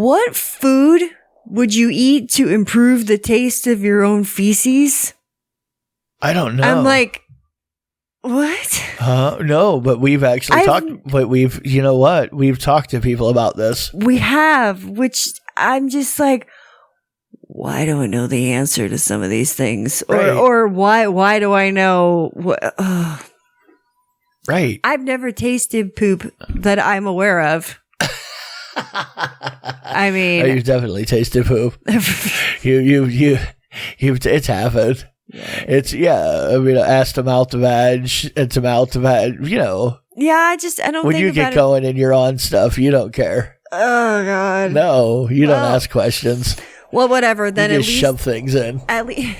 What food would you eat to improve the taste of your own feces? I don't know. I'm like, what? No, but we've actually talked. But you know what? We've talked to people about this. We have, which I'm just like, why do I know the answer to some of these things? Right. Or why do I know? Right. I've never tasted poop that I'm aware of. I mean, you've definitely tasted poop. It's happened. Yeah. I mean, ass to mouth to vag, and to mouth to vag. You know. Yeah, I don't. When think you get going and you're on stuff, you don't care. Oh God. No, you don't ask questions. Well, whatever. Then you at just least shove things in. At least.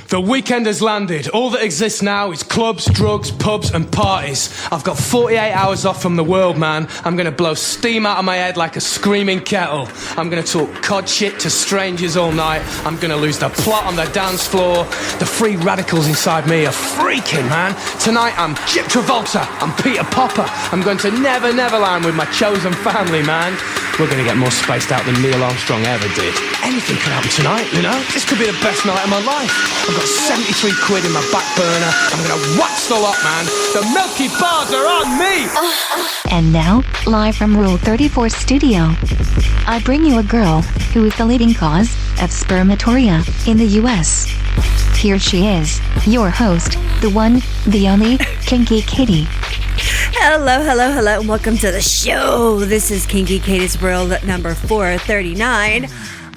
The weekend has landed. All that exists now is clubs, drugs, pubs and parties. I've got 48 hours off from the world, man. I'm gonna blow steam out of my head like a screaming kettle. I'm gonna talk cod shit to strangers all night. I'm gonna lose the plot on the dance floor. The free radicals inside me are freaking, man. Tonight I'm Chip Travolta. I'm Peter Popper. I'm going to Neverland with my chosen family, man. We're gonna get more spaced out than Neil Armstrong ever did. Anything could happen tonight, you know? This could be the best night of my life. I've got 73 quid in my back burner. I'm gonna wax the lot, man. The Milky Bars are on me! And now, live from Rule 34 Studio, I bring you a girl who is the leading cause of spermatorrhea in the US. Here she is, your host, the one, the only, Kinky Katie. Hello, and welcome to the show. This is Kinky Katie's World number 439.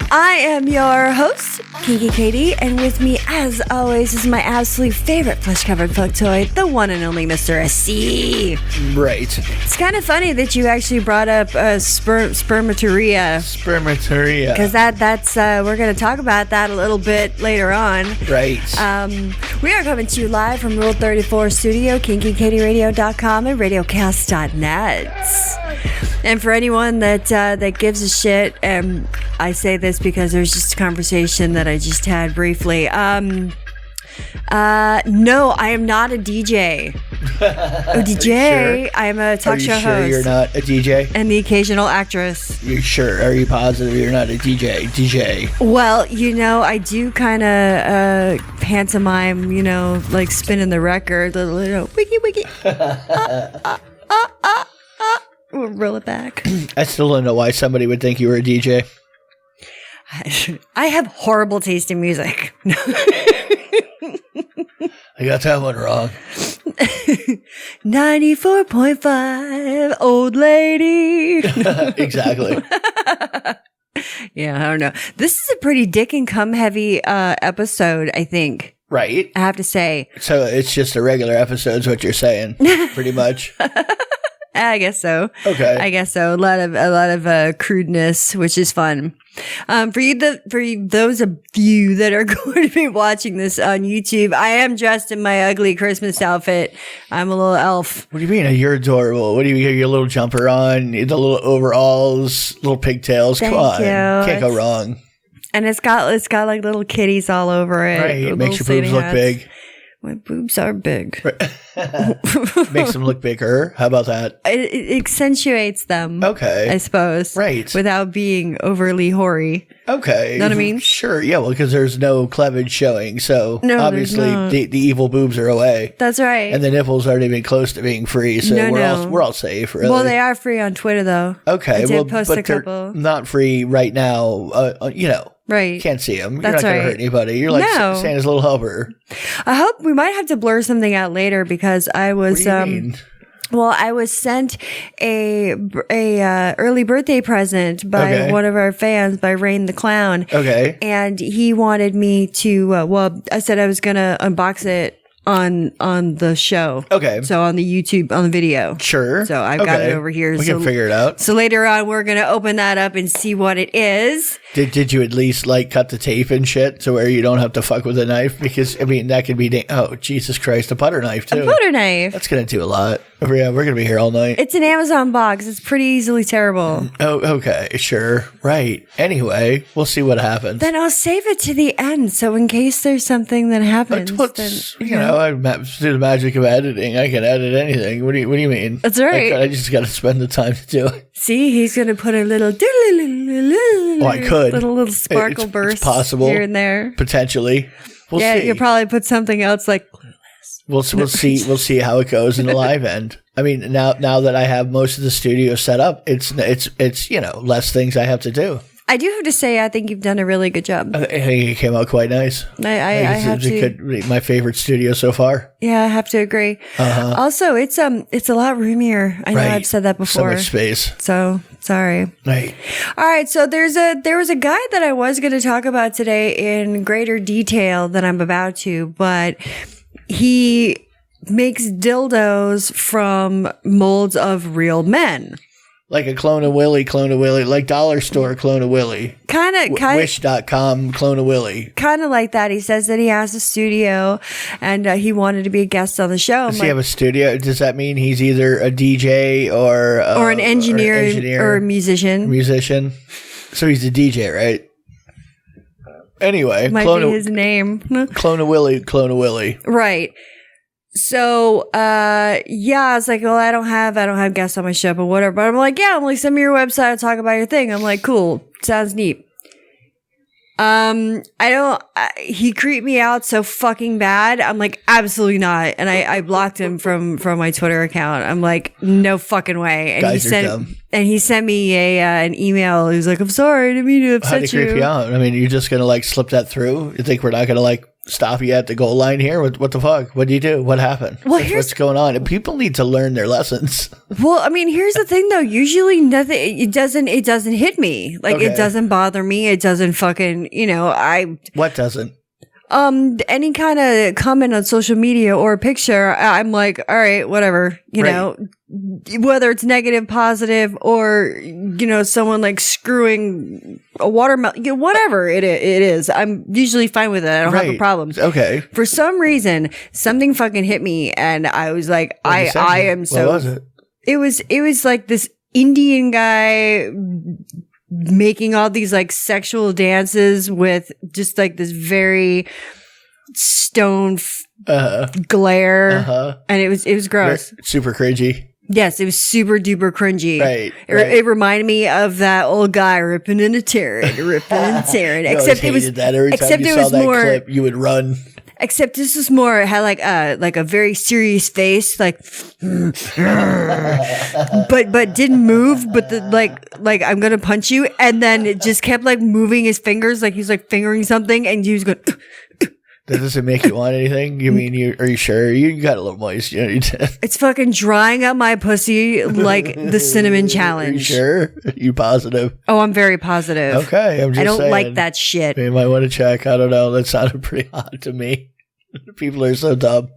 I am your host, Kinky Katie, and with me, as always, is my absolute favorite flesh-covered fuck toy, the one and only Mr. SC. Right. It's kind of funny that you actually brought up spermatorrhea. Spermatorrhea. Because that's we're going to talk about that a little bit later on. Right. We are coming to you live from Rule 34 Studio, KinkyKatieRadio.com, and RadioCast.net. And for anyone that gives a shit, and I say this because there's just a conversation that I just had briefly. No, I am not a DJ. A DJ. Sure? I am a talk show sure host. You're not a DJ? And the occasional actress. You sure? Are you positive you're not a DJ? DJ. Well, you know, I do kind of pantomime, you know, like spinning the record, little wiggy wiggy. We'll roll it back. I still don't know why somebody would think you were a DJ. I have horrible taste in music. I got that one wrong. 94.5, old lady. Exactly. Yeah, I don't know. This is a pretty dick and cum heavy episode, I think. Right. I have to say. So it's just a regular episode is what you're saying, pretty much. I guess so. Okay. I guess so. A lot of crudeness, which is fun. For those of you that are going to be watching this on YouTube, I am dressed in my ugly Christmas outfit. I'm a little elf. What do you mean? You're adorable. What do you mean? Your little jumper on, the little overalls, little pigtails. Thank Come on. you. Can't go wrong. And it's got like little kitties all over it. Right. It makes your boobs look big. My boobs are big. Makes them look bigger. How about that? It accentuates them. Okay. I suppose. Right. Without being overly hoary. Okay. Know what I mean? Sure. Yeah. Well, because there's no cleavage showing. So obviously the evil boobs are away. That's right. And the nipples aren't even close to being free. So we're all safe, really. Well, they are free on Twitter, though. Okay. I did post but a couple. They're not free right now. You know. Right. Can't see them. You're That's not going right. to hurt anybody. You're like Santa's little helper. I hope we might have to blur something out later because I was What do you mean? Well, I was sent a early birthday present by one of our fans, by Rain the Clown. Okay. And he wanted me to I said I was going to unbox it on the show. Okay. So on the YouTube, on the video. Sure. So I've got it over here. We can figure it out. So later on, we're going to open that up and see what it is. Did you at least like cut the tape and shit to where you don't have to fuck with a knife? Because I mean that could be oh Jesus Christ, a butter knife too. A butter knife. That's gonna do a lot. Yeah, we're gonna be here all night. It's an Amazon box. It's pretty easily terrible. Oh, okay, sure, right. Anyway, we'll see what happens. Then I'll save it to the end, so in case there's something that happens, I do the magic of editing. I can edit anything. What do you mean? That's right. I just got to spend the time to do it. See, he's gonna put a little. Oh, I could. Little sparkle burst. It's possible here and there. Potentially. We'll see. You'll probably put something else like. We'll see. We'll see how it goes in the live end. I mean, now that I have most of the studio set up, it's less things I have to do. I do have to say, I think you've done a really good job. I think it came out quite nice. I have to. My favorite studio so far. Yeah, I have to agree. Also, it's a lot roomier. I know I've said that before. So much space. So sorry. Right. All right. So there was a guy that I was going to talk about today in greater detail than I'm about to, but he makes dildos from molds of real men. Like a Clone-a-Willy, like dollar store Clone-a-Willy. Kind of. Wish.com Clone-a-Willy. Kind of like that. He says that he has a studio and he wanted to be a guest on the show. Does he have a studio? Does that mean he's either a DJ or an engineer or a musician? Musician. So he's a DJ, right? Anyway. Might be his name. Clone-a-Willy. Right. So, I was like, well, I don't have guests on my show, but whatever. But I'm like, yeah, send me your website. I'll talk about your thing. I'm like, cool. Sounds neat. He creeped me out so fucking bad. I'm like, absolutely not. And I blocked him from my Twitter account. I'm like, no fucking way. And Guys are dumb. And he sent me an email. He was like, I'm sorry, I didn't mean to upset you. How'd he creep you out? I mean, you're just going to slip that through? You think we're not going to stop you at the goal line here? What the fuck? What do you do? What happened? Well, what's going on? And people need to learn their lessons. Well, I mean, here's the thing though. Usually nothing, it doesn't hit me. It doesn't bother me. It doesn't fucking, What doesn't? Any kind of comment on social media or a picture, I'm like, all right, whatever, you know, whether it's negative, positive, or, someone screwing a watermelon, whatever it is, I'm usually fine with it. I don't have a problem. Okay. For some reason, something fucking hit me and I was like, I am so. What was it? It was like this Indian guy making all these sexual dances with just this very stone glare, and it was gross, super cringy. Yes, it was super duper cringy. Right. It reminded me of that old guy ripping in a tearing. Except it was that every time you saw that clip, you would run. Except this was more, it had a very serious face, but didn't move, but I'm gonna punch you, and then it just kept moving his fingers, he's fingering something, and he was going. That doesn't make you want anything? You mean, are you sure? You got a little moist. It's fucking drying up my pussy like the cinnamon challenge. Are you sure? Are you positive? Oh, I'm very positive. Okay, I'm just saying. I don't like that shit. You might want to check. I don't know. That sounded pretty hot to me. People are so dumb.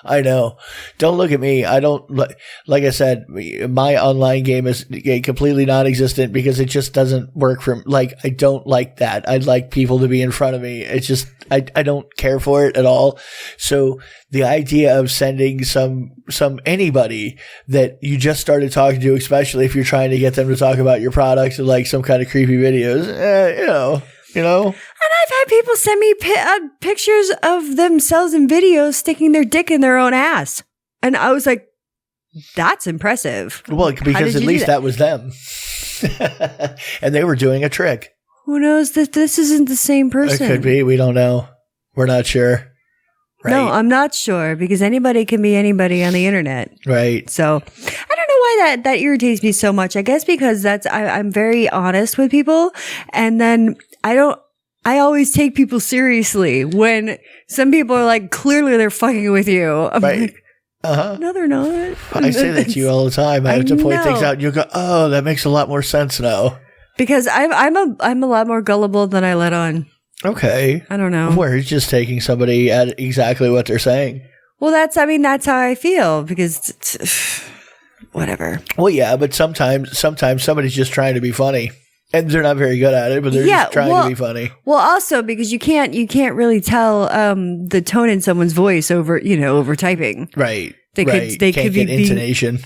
I know. Don't look at me. I don't like I said, my online game is completely non-existent because it just doesn't work for I don't like that. I'd like people to be in front of me. It's just I don't care for it at all. So the idea of sending some anybody that you just started talking to, especially if you're trying to get them to talk about your products and some kind of creepy videos, you know. And I've had people send me pictures of themselves in videos sticking their dick in their own ass. And I was like, that's impressive. Well, because at least that was them. And they were doing a trick. Who knows that this isn't the same person? It could be. We don't know. We're not sure. Right. No, I'm not sure because anybody can be anybody on the internet. Right. So I don't know why that irritates me so much. I guess because I'm very honest with people, and then I always take people seriously when some people are clearly they're fucking with you. I'm like, no, they're not. I say that to you all the time. I have to point things out. You go, oh, that makes a lot more sense now. Because I'm a lot more gullible than I let on. Okay. I don't know. Where it's just taking somebody at exactly what they're saying. Well, that's how I feel because whatever. Well, yeah, but sometimes somebody's just trying to be funny. And they're not very good at it, but they're just trying to be funny. Well, also because you can't really tell the tone in someone's voice over typing. Right. They could be intonation.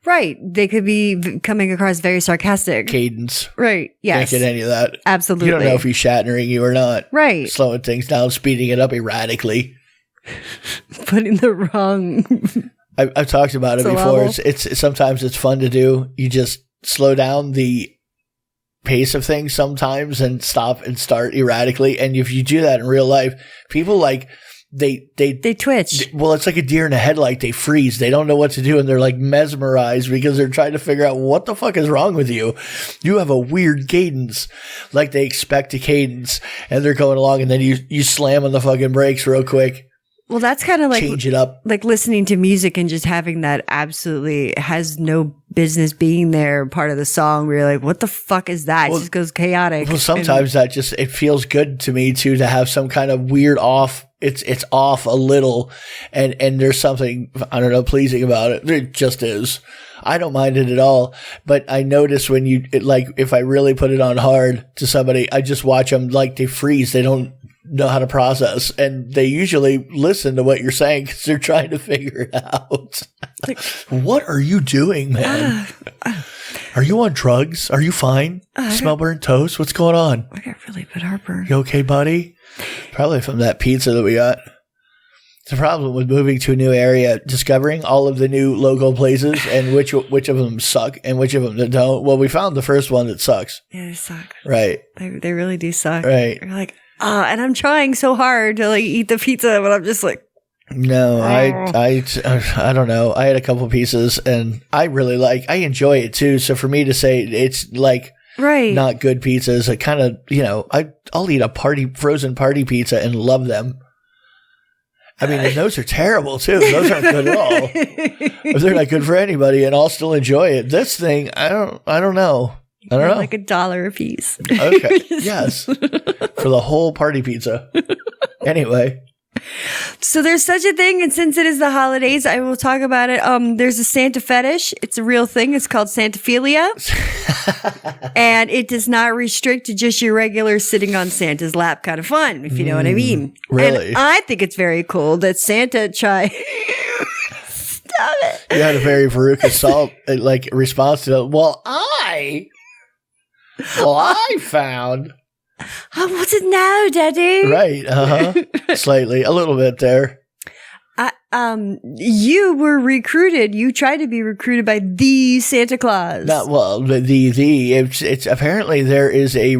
Right. They could be coming across very sarcastic. Cadence. Right. Yes. Can't get any of that. Absolutely. You don't know if he's Shatnering you or not. Right. Slowing things down, speeding it up erratically. Putting the wrong. I've talked about it before. It's sometimes it's fun to do. You just slow down the pace of things sometimes and stop and start erratically. And if you do that in real life, people like they twitch. Well, it's like a deer in a headlight. They freeze. They don't know what to do, and they're like mesmerized because they're trying to figure out what the fuck is wrong with you. You have a weird cadence, like they expect a cadence, and they're going along, and then you slam on the fucking brakes real quick. Well, that's kind of like change it up, like listening to music and just having that absolutely has no business being there part of the song. Where you're like, what the fuck is that? It just goes chaotic. Well, sometimes it feels good to me too to have some kind of weird off. It's off a little, and there's something, I don't know, pleasing about it. It just is. I don't mind it at all, but I notice when if I really put it on hard to somebody, I just watch them like they freeze. They don't know how to process, and they usually listen to what you're saying because they're trying to figure it out. Like, what are you doing, man? Are you on drugs? Are you fine? Smell burnt toast? What's going on? I got really bad heartburn. You okay, buddy? Probably from that pizza that we got. The problem with moving to a new area, discovering all of the new local places and which of them suck and which of them don't. Well, we found the first one that sucks. Yeah, they suck. Right. They really do suck. Right. You're like, and I'm trying so hard to like eat the pizza, but I'm just like, no, I don't know. I had a couple pieces and I enjoy it too. So for me to say it's like not good pizzas, I kind of, I'll eat a frozen party pizza and love them. I mean, and those are terrible too. Those aren't good at all. They're not good for anybody, and I'll still enjoy it. This thing, I don't know. I don't know. Like $1 a piece. Okay. Yes. For the whole party pizza. Anyway. So there's such a thing, and since it is the holidays, I will talk about it. There's a Santa fetish. It's a real thing. It's called Santaphilia. And it does not restrict to just your regular sitting on Santa's lap kind of fun, if you know what I mean. Really? And I think it's very cool that Santa tried... Stop it. You had a very Veruca Salt response to it. Well, I found... what's it now, Daddy? Right. Slightly. A little bit there. You were recruited. You tried to be recruited by the Santa Claus. It's apparently there is a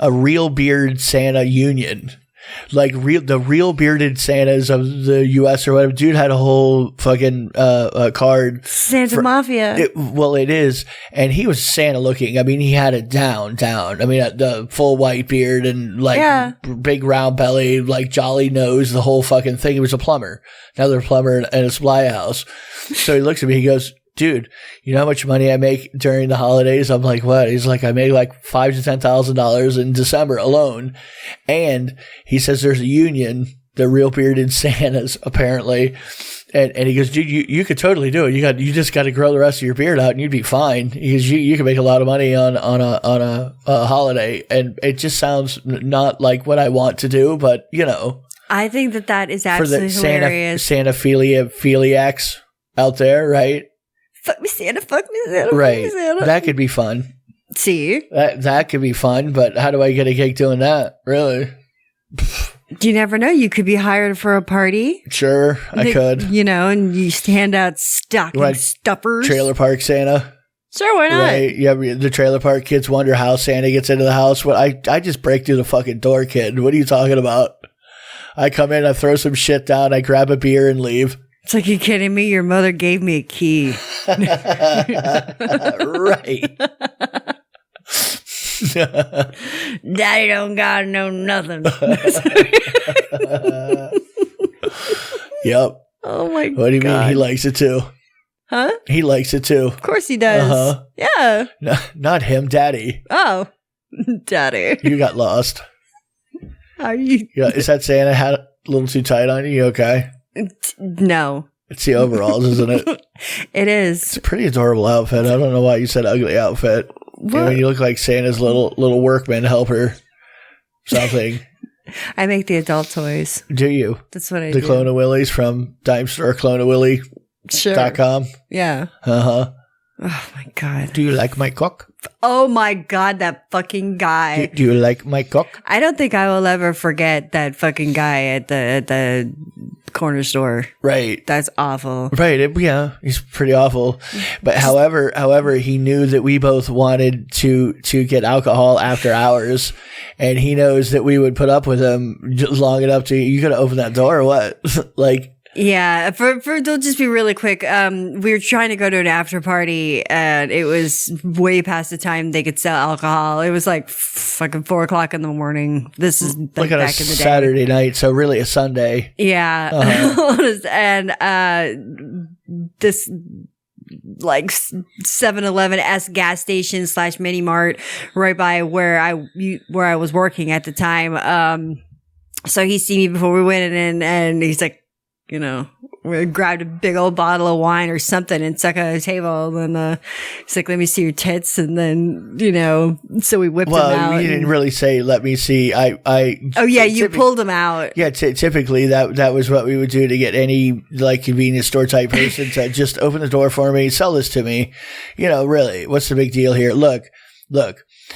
real beard Santa union. Like the real bearded Santas of the U.S. or whatever. Dude had a whole fucking card. Santa Mafia. It is. And he was Santa looking. I mean, he had it down. I mean, the full white beard and big round belly, like jolly nose, the whole fucking thing. He was a plumber. Another plumber in a supply house. So he looks at me, he goes, dude, you know how much money I make during the holidays? I'm like, what? He's like, I make like $5,000 to $10,000 in December alone. And he says there's a union, the real bearded Santas, apparently. And he goes, dude, you could totally do it. You just got to grow the rest of your beard out and you'd be fine. He goes, you can make a lot of money on a holiday. And it just sounds not like what I want to do, but I think that is absolutely hilarious. Santa-philiacs out there, right? Fuck me, Santa. Fuck me, Santa. Right. Fuck me, Santa. That could be fun. See? That could be fun, but how do I get a gig doing that? Really? You never know. You could be hired for a party. Sure, I could. And you hand out stocking stuffers. Trailer park Santa. Sure, why not? Right. Yeah, the trailer park kids wonder how Santa gets into the house. I just break through the fucking door, kid. What are you talking about? I come in, I throw some shit down, I grab a beer and leave. It's like, you kidding me? Your mother gave me a key. Right. Daddy don't gotta know nothing. Yep. Oh my god. What do you mean he likes it too? Huh? He likes it too. Of course he does. Uh-huh. Yeah. No, not him, Daddy. Oh. Daddy. You got lost. Are you? Yeah, is that Santa hat a little too tight on you? You okay? No. It's the overalls, isn't it? It is. It's a pretty adorable outfit. I don't know why you said ugly outfit. When you look like Santa's little workman helper, something. I make the adult toys. Do you? That's what I do. do. The Clone-a-Willies from Dime Store, 𝓚𝓚𝓼.com. Sure. Yeah. Uh-huh. Oh, my God. Do you like my cock? Oh, my God, that fucking guy. Do you like my cock? I don't think I will ever forget that fucking guy at the corner store. Right. That's awful. Right. Yeah, he's pretty awful. But however, he knew that we both wanted to get alcohol after hours, and he knows that we would put up with him long enough to. You gonna open that door or what? Like. Yeah, they'll just be really quick. We were trying to go to an after party and it was way past the time they could sell alcohol. It was like fucking 4:00 in the morning. This is like on back a in the day. Saturday night, so really a Sunday. Yeah. And this like 7-Eleven-esque gas station / mini mart right by where I was working at the time. So he seen me before we went in and he's like, you know, we grabbed a big old bottle of wine or something and stuck it on the table. And then he's like, let me see your tits. And then, you know, so we whipped him out. Well, you didn't really say, let me see. Oh, yeah, you pulled him out. Yeah, typically that was what we would do to get any like convenience store type person to just open the door for me, sell this to me. You know, really, what's the big deal here? Look,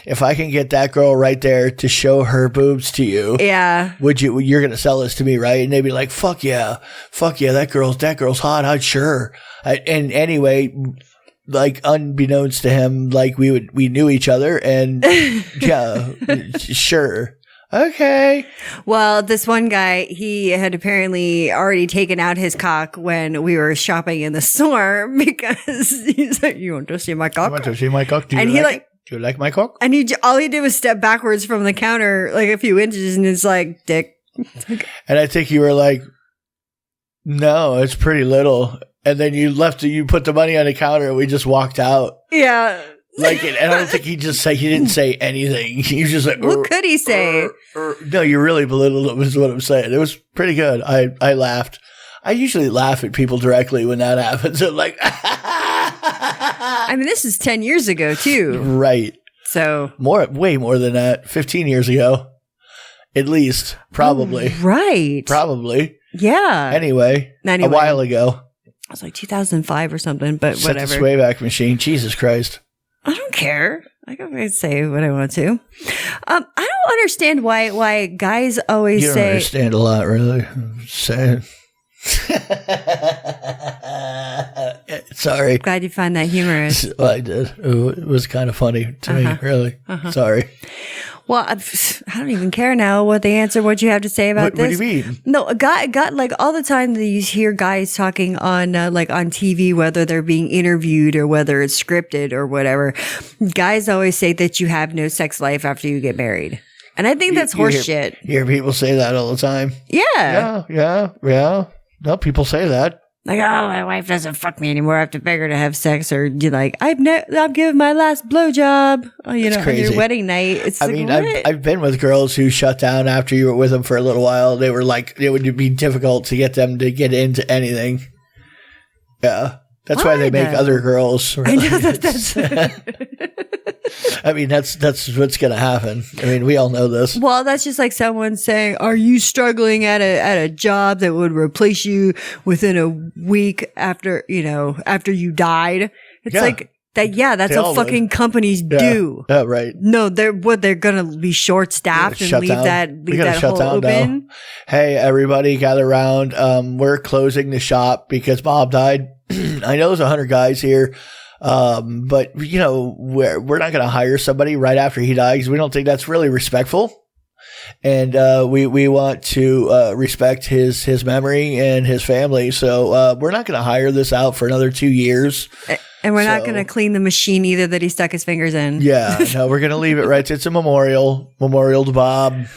if I can get that girl right there to show her boobs to you, yeah, you're going to sell this to me, right? And they'd be like, fuck yeah, that girl's hot. I'm sure. And anyway, like unbeknownst to him, like we knew each other and yeah, sure. Okay. Well, this one guy, he had apparently already taken out his cock when we were shopping in the store because he's like, you want to see my cock? You want to see my cock? Do you like my cock? And all he did was step backwards from the counter like a few inches and it's like, dick. And I think you were like, no, it's pretty little. And then you put the money on the counter and we just walked out. Yeah. Like, and I don't think he didn't say anything. He was just like, what could he say? No, you really belittled him is what I'm saying. It was pretty good. I laughed. I usually laugh at people directly when that happens. I'm like, I mean, this is 10 years ago too. Right. So way more than that. 15 years ago. At least. Probably. Oh, right. Probably. Yeah. Anyway, a while ago. It was like 2005 or something, but Set whatever. the Swayback Machine. Jesus Christ. I don't care. I can say what I want to. I don't understand why guys always you don't say. Understand a lot, really. I'm saying. Sorry. Glad you find that humorous. Well, I did. It was kind of funny to me, really. Sorry. Well, I don't even care now what the answer. What you have to say about this? What do you mean? No, a guy like all the time that you hear guys talking on like on TV, whether they're being interviewed or whether it's scripted or whatever. Guys always say that you have no sex life after you get married, and I think that's horseshit. You hear people say that all the time. Yeah. Yeah. No, people say that. Like, oh, my wife doesn't fuck me anymore. I have to beg her to have sex, or you like, I'm giving my last blowjob. Oh, you know, on your wedding night. It's I mean, I've been with girls who shut down after you were with them for a little while. They were like, it would be difficult to get them to get into anything. Yeah, that's why they make other girls. I know that's. I mean, that's what's going to happen. I mean, we all know this. Well, that's just like someone saying, "Are you struggling at a job that would replace you within a week after you died?" It's like that. Yeah, that's what fucking companies do. Yeah, right. No, they're gonna be short staffed and leave that hole open. Now. Hey, everybody, gather around. We're closing the shop because Bob died. I know there's 100 guys here. But you know, we're not going to hire somebody right after he dies because we don't think that's really respectful. And, we want to, respect his memory and his family. So, we're not going to hire this out for another 2 years. And we're not going to clean the machine either that he stuck his fingers in. Yeah. No, we're going to leave it right. It's a memorial to Bob.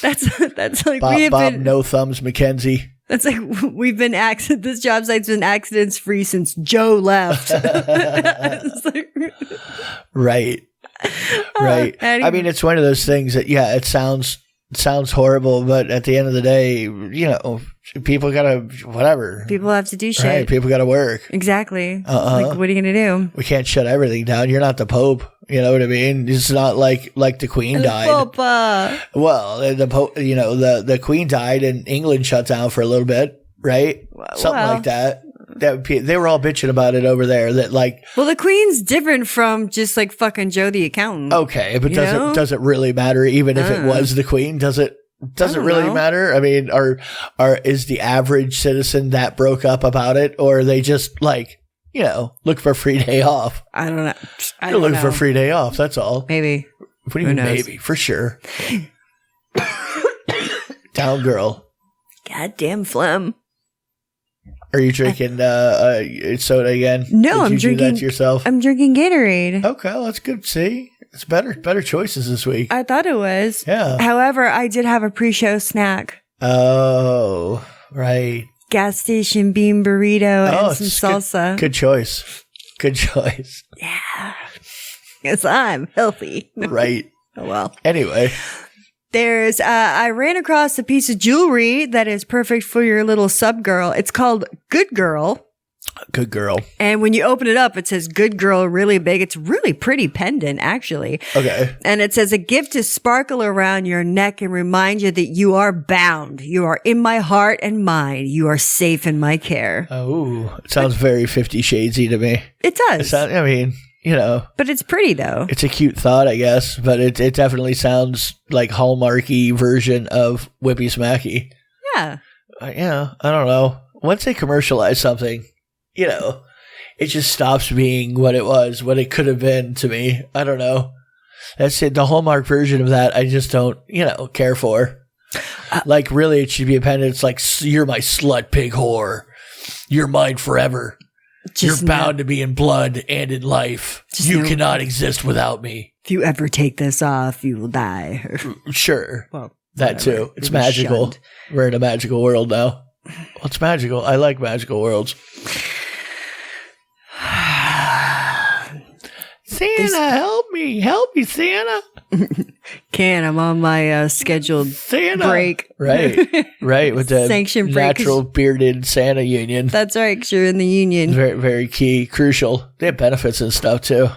That's like Bob No Thumbs McKenzie. That's like this job site's been accidents free since Joe left. Right. Right. Anyway. I mean, it's one of those things that, yeah, it sounds sounds horrible, but at the end of the day, you know, people gotta whatever. People have to do shit. Right, people gotta work. Exactly. Like, what are you gonna do? We can't shut everything down. You're not the Pope. You know what I mean? It's not like the Queen died. Papa. Well, the Pope, you know, the Queen died and England shut down for a little bit, right? Something like that. They were all bitching about it over there. That like, well, the Queen's different from just like fucking Joe the accountant. Okay, but does it really matter? Even if it was the Queen, does it really matter? I mean, is the average citizen that broke up about it, or are they just like, you know, look for a free day off? I don't know. You're looking for a free day off. That's all. Maybe. What do you mean? Maybe for sure. Down girl. Goddamn phlegm. Are you drinking soda again? No, I'm drinking. Do that to yourself? I'm drinking Gatorade. Okay, well, that's good. See, it's better choices this week. I thought it was. Yeah. However, I did have a pre-show snack. Oh, right. Gas station bean burrito and some salsa. Good choice. Good choice. Yeah. Because I'm healthy. Right. Oh, well. Anyway. I ran across a piece of jewelry that is perfect for your little sub girl. It's called Good Girl. Good Girl. And when you open it up, it says Good Girl really big. It's really pretty pendant, actually. Okay. And it says a gift to sparkle around your neck and remind you that you are bound. You are in my heart and mind. You are safe in my care. Oh, it sounds very 50 Shadesy to me. It does. I mean, you know. But it's pretty, though. It's a cute thought, I guess. But it definitely sounds like Hallmarky version of Whippy Smacky. Yeah. Yeah, I don't know. Once they commercialize something, you know, it just stops being what it could have been to me. I don't know. That's it. The Hallmark version of that, I just don't, you know, care for. Like, really, it should be a pendant. It's like, you're my slut pig whore. You're mine forever. You're bound to be in blood and in life. You cannot exist without me. If you ever take this off, you will die. Sure. Well, that too. It's magical. Shunned. We're in a magical world now. Well, it's magical. I like magical worlds. Santa, help me, Santa. I'm on my scheduled Santa break. Right. With the sanction break, natural bearded Santa union. That's right, because you're in the union. Very, very key, crucial. They have benefits and stuff too.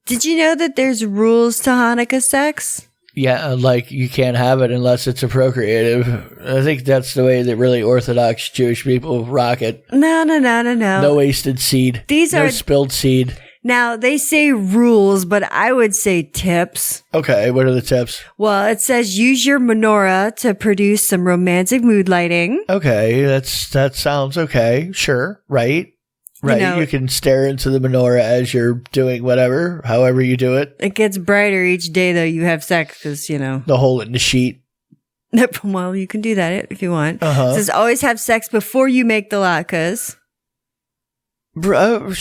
Did you know that there's rules to Hanukkah sex? Yeah, like you can't have it unless it's a procreative. I think that's the way that really Orthodox Jewish people rock it. No. No wasted seed. No spilled seed. Now, they say rules, but I would say tips. Okay, what are the tips? Well, it says use your menorah to produce some romantic mood lighting. Okay, that sounds okay. Sure, right. Right, you can stare into the menorah as you're doing whatever, however you do it. It gets brighter each day, though, you have sex, because, you know. The hole in the sheet. Well, you can do that if you want. Uh-huh. It says always have sex before you make the latkes. Bro,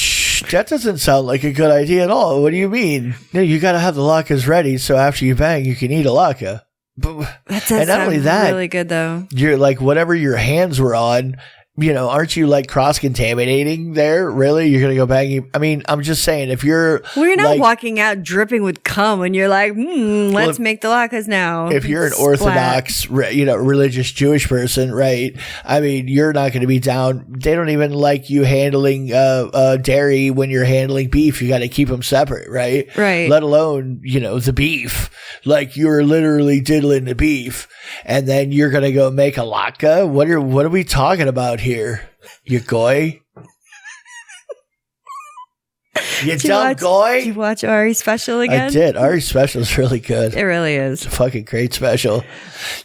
that doesn't sound like a good idea at all. What do you mean? No, you got to have the latkes ready so after you bang, you can eat a latke. That does sound really good, though. You're like, whatever your hands were on, you know, aren't you like cross-contaminating there? Really? You're going to go banging? I mean, I'm just saying, if you're... Well, you're not walking out dripping with cum and you're like, let's make the latkes now. If you're an Orthodox, religious Jewish person, right? I mean, you're not going to be down. They don't even like you handling dairy when you're handling beef. You got to keep them separate, right? Right. Let alone, you know, the beef. Like, you're literally diddling the beef. And then you're going to go make a latke? What are we talking about here? You goy? You dumb goy? Did you watch Ari's special again? I did. Ari's special is really good. It really is. It's a fucking great special.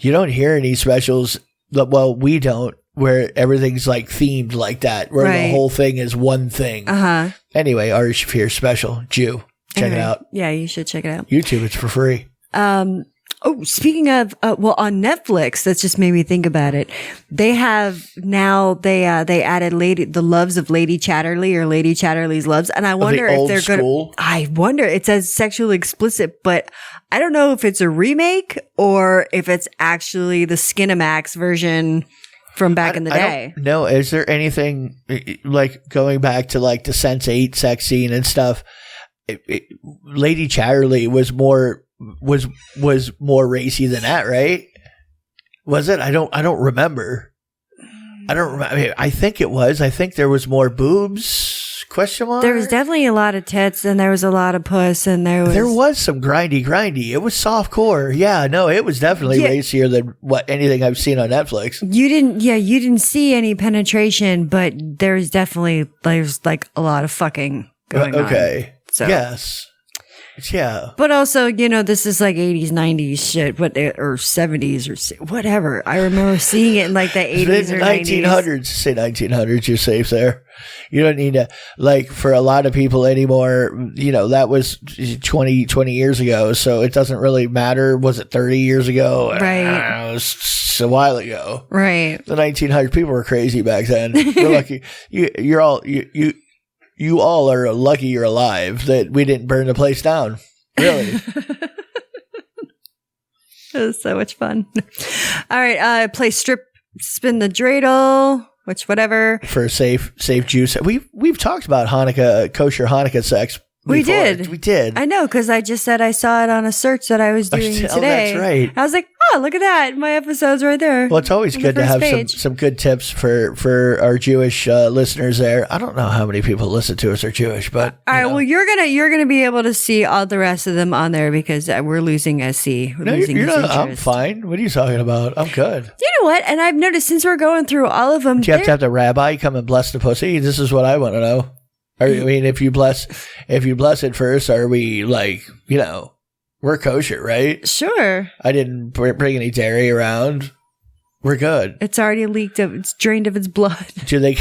You don't hear any specials, well, we don't, where everything's like themed like that, where the whole thing is one thing. Uh-huh. Anyway, Ari Shafir special, Jew. Check it out. Yeah, you should check it out. YouTube, it's for free. Oh, speaking of, on Netflix, that just made me think about it. They have now, they added the Loves of Lady Chatterley or Lady Chatterley's Loves. And I wonder if they're going to, I wonder, it says sexually explicit, but I don't know if it's a remake or if it's actually the Skinamax version from back in the day. No, is there anything like going back to like the Sense8 sex scene and stuff? Lady Chatterley was more racy than that, right? Was it? I don't remember. I don't remember. I mean, I think it was. I think there was more boobs. Question mark. There was definitely a lot of tits, and there was a lot of puss, and there was some grindy. It was soft core. Yeah, no, it was definitely racier than anything I've seen on Netflix. You didn't see any penetration, but there's like a lot of fucking going on. Okay. So. Yes. Yeah. But also, this is like 80s, 90s shit, or 70s or whatever. I remember seeing it in like the 80s or 1900s. 90s. Say 1900s, you're safe there. You don't need to, like, for a lot of people anymore, that was 20 years ago, so it doesn't really matter. Was it 30 years ago? Right. It was a while ago. Right. The 1900s, people were crazy back then. You're lucky. You all are lucky you're alive, that we didn't burn the place down. Really. It was so much fun. All right. Play spin the dreidel, which whatever. For safe juice. We've talked about kosher Hanukkah sex. We before. We did. I know, because I just said I saw it on a search that I was doing today. Oh, that's right. I was like, oh, look at that. My episode's right there. Well, it's always good to have some good tips for our Jewish listeners there. I don't know how many people listen to us are Jewish, but all right. Well, you're gonna be able to see all the rest of them on there because we're losing SC. No, you're not. I'm fine. What are you talking about? I'm good. You know what? And I've noticed since we're going through all of them, do you have to have the rabbi come and bless the pussy? This is what I want to know. I mean, if you bless it first, are we like, we're kosher, right? Sure. I didn't bring any dairy around. We're good. It's already leaked up. It's drained of its blood. Do they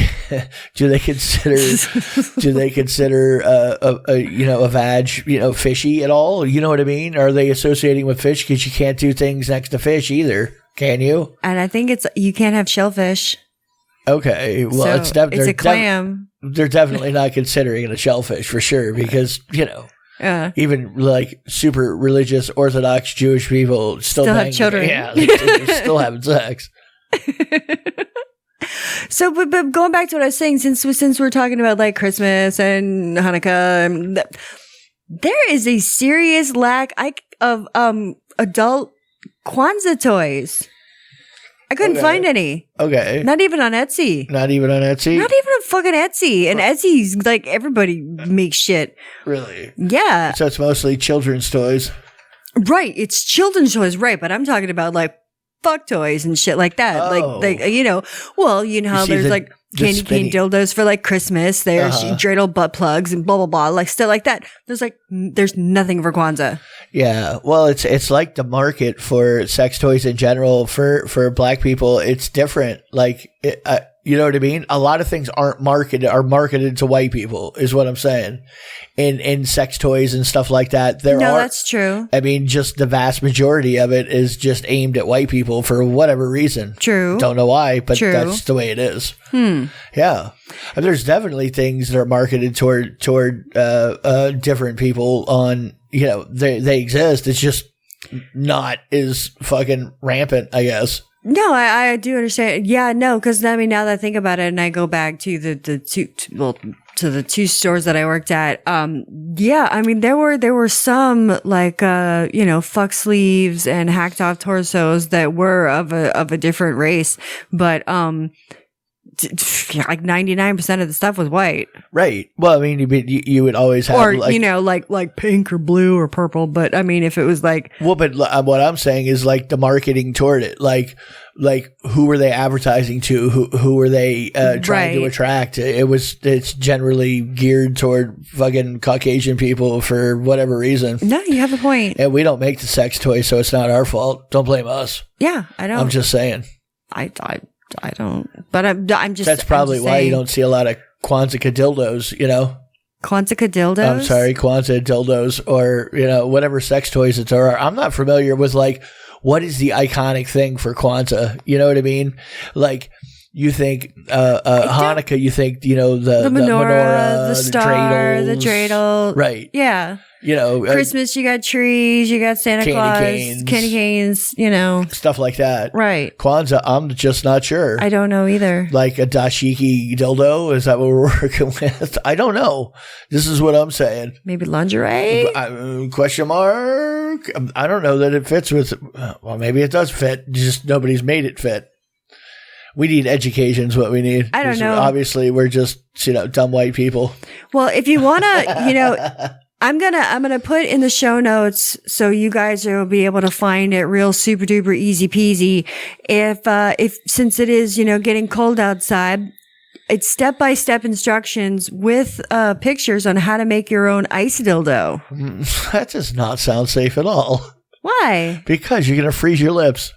consider a vag, fishy at all? You know what I mean? Are they associating with fish? Because you can't do things next to fish either, can you? And I think you can't have shellfish. Okay, well, so it's a clam. They're definitely not considering it a shellfish for sure, because even like super religious Orthodox Jewish people still have children. Yeah, they're still having sex. So, but going back to what I was saying, since we're talking about like Christmas and Hanukkah, there is a serious lack of adult Kwanzaa toys. I couldn't find any. Okay. Not even on Etsy. Not even on fucking Etsy. And Etsy's like everybody makes shit. Really? Yeah. So it's mostly children's toys. Right. It's children's toys, right? But I'm talking about like fuck toys and shit like that. Oh. Like how there's like candy cane dildos for like Christmas. There's dreidel butt plugs and blah blah blah, like stuff like that. There's nothing for Kwanzaa. Yeah, well, it's like the market for sex toys in general for black people. It's different. Like, you know what I mean? A lot of things are marketed to white people, is what I'm saying. In sex toys and stuff like that, that's true. I mean, just the vast majority of it is just aimed at white people for whatever reason. True. Don't know why, but true. That's the way it is. Yeah, and there's definitely things that are marketed toward different people on. They exist. It's just not as fucking rampant, I guess. No, I do understand. Yeah, no, because I mean, now that I think about it, and I go back to the two stores that I worked at. Yeah, I mean, there were some like fuck sleeves and hacked off torsos that were of a different race, but like 99% of the stuff was white. Right. Well, I mean, you would always have, or like pink or blue or purple. But I mean, if it was like, well, but what I'm saying is like the marketing toward it, like who were they advertising to? Who were they trying to attract? It's generally geared toward fucking Caucasian people for whatever reason. No, you have a point. And we don't make the sex toys, so it's not our fault. Don't blame us. Yeah, I don't. I'm just saying. I don't, but I'm just. That's probably why you don't see a lot of Kwanzaa dildos, Kwanzaa dildos? I'm sorry, Kwanzaa dildos, or, whatever sex toys it are. I'm not familiar with, like, what is the iconic thing for Kwanzaa? You know what I mean? Like, You think Hanukkah, you think, the menorah, the star, the dreidel. Right. Yeah. Christmas, you got trees, you got Santa Claus, candy canes, stuff like that. Right. Kwanzaa, I'm just not sure. I don't know either. Like a dashiki dildo, is that what we're working with? I don't know. This is what I'm saying. Maybe lingerie? Question mark. I don't know that it fits with. Well, maybe it does fit. Just nobody's made it fit. We need education is what we need. I don't know. Obviously, we're just dumb white people. Well, if you want to, I'm gonna put in the show notes so you guys will be able to find it real super duper easy peasy. If since it is getting cold outside, it's step-by-step instructions with pictures on how to make your own ice dildo. That does not sound safe at all. Why? Because you're gonna freeze your lips.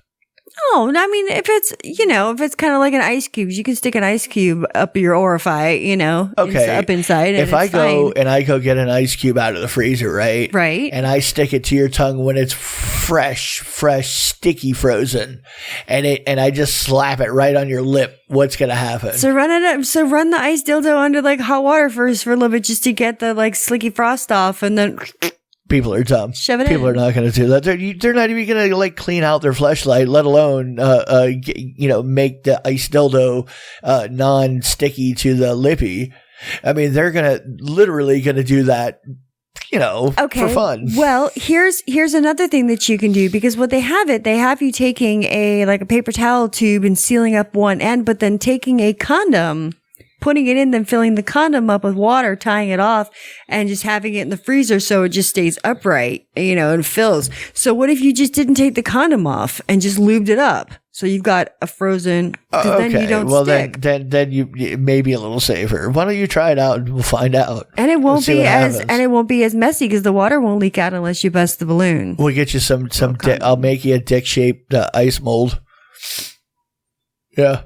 No, I mean, if it's kind of like an ice cube, you can stick an ice cube up your orifice, okay. Up inside. If I go get an ice cube out of the freezer, right? Right. And I stick it to your tongue when it's fresh, sticky frozen, and I just slap it right on your lip, what's going to happen? So run the ice dildo under like hot water first for a little bit just to get the like slicky frost off, and then people are dumb. Shove it People in. are not going to do that. They're not even going to like clean out their fleshlight, let alone make the ice dildo non-sticky to the lippy. I mean, they're literally going to do that, for fun. Well, here's another thing that you can do, because what they have you taking a paper towel tube and sealing up one end, but then taking a condom, putting it in, then filling the condom up with water, tying it off, and just having it in the freezer so it just stays upright, and fills. So what if you just didn't take the condom off and just lubed it up? So you've got a frozen, then you don't stick. Then you may be a little safer. Why don't you try it out and we'll find out. And it won't be as messy because the water won't leak out unless you bust the balloon. We'll get you some I'll make you a dick-shaped ice mold. Yeah.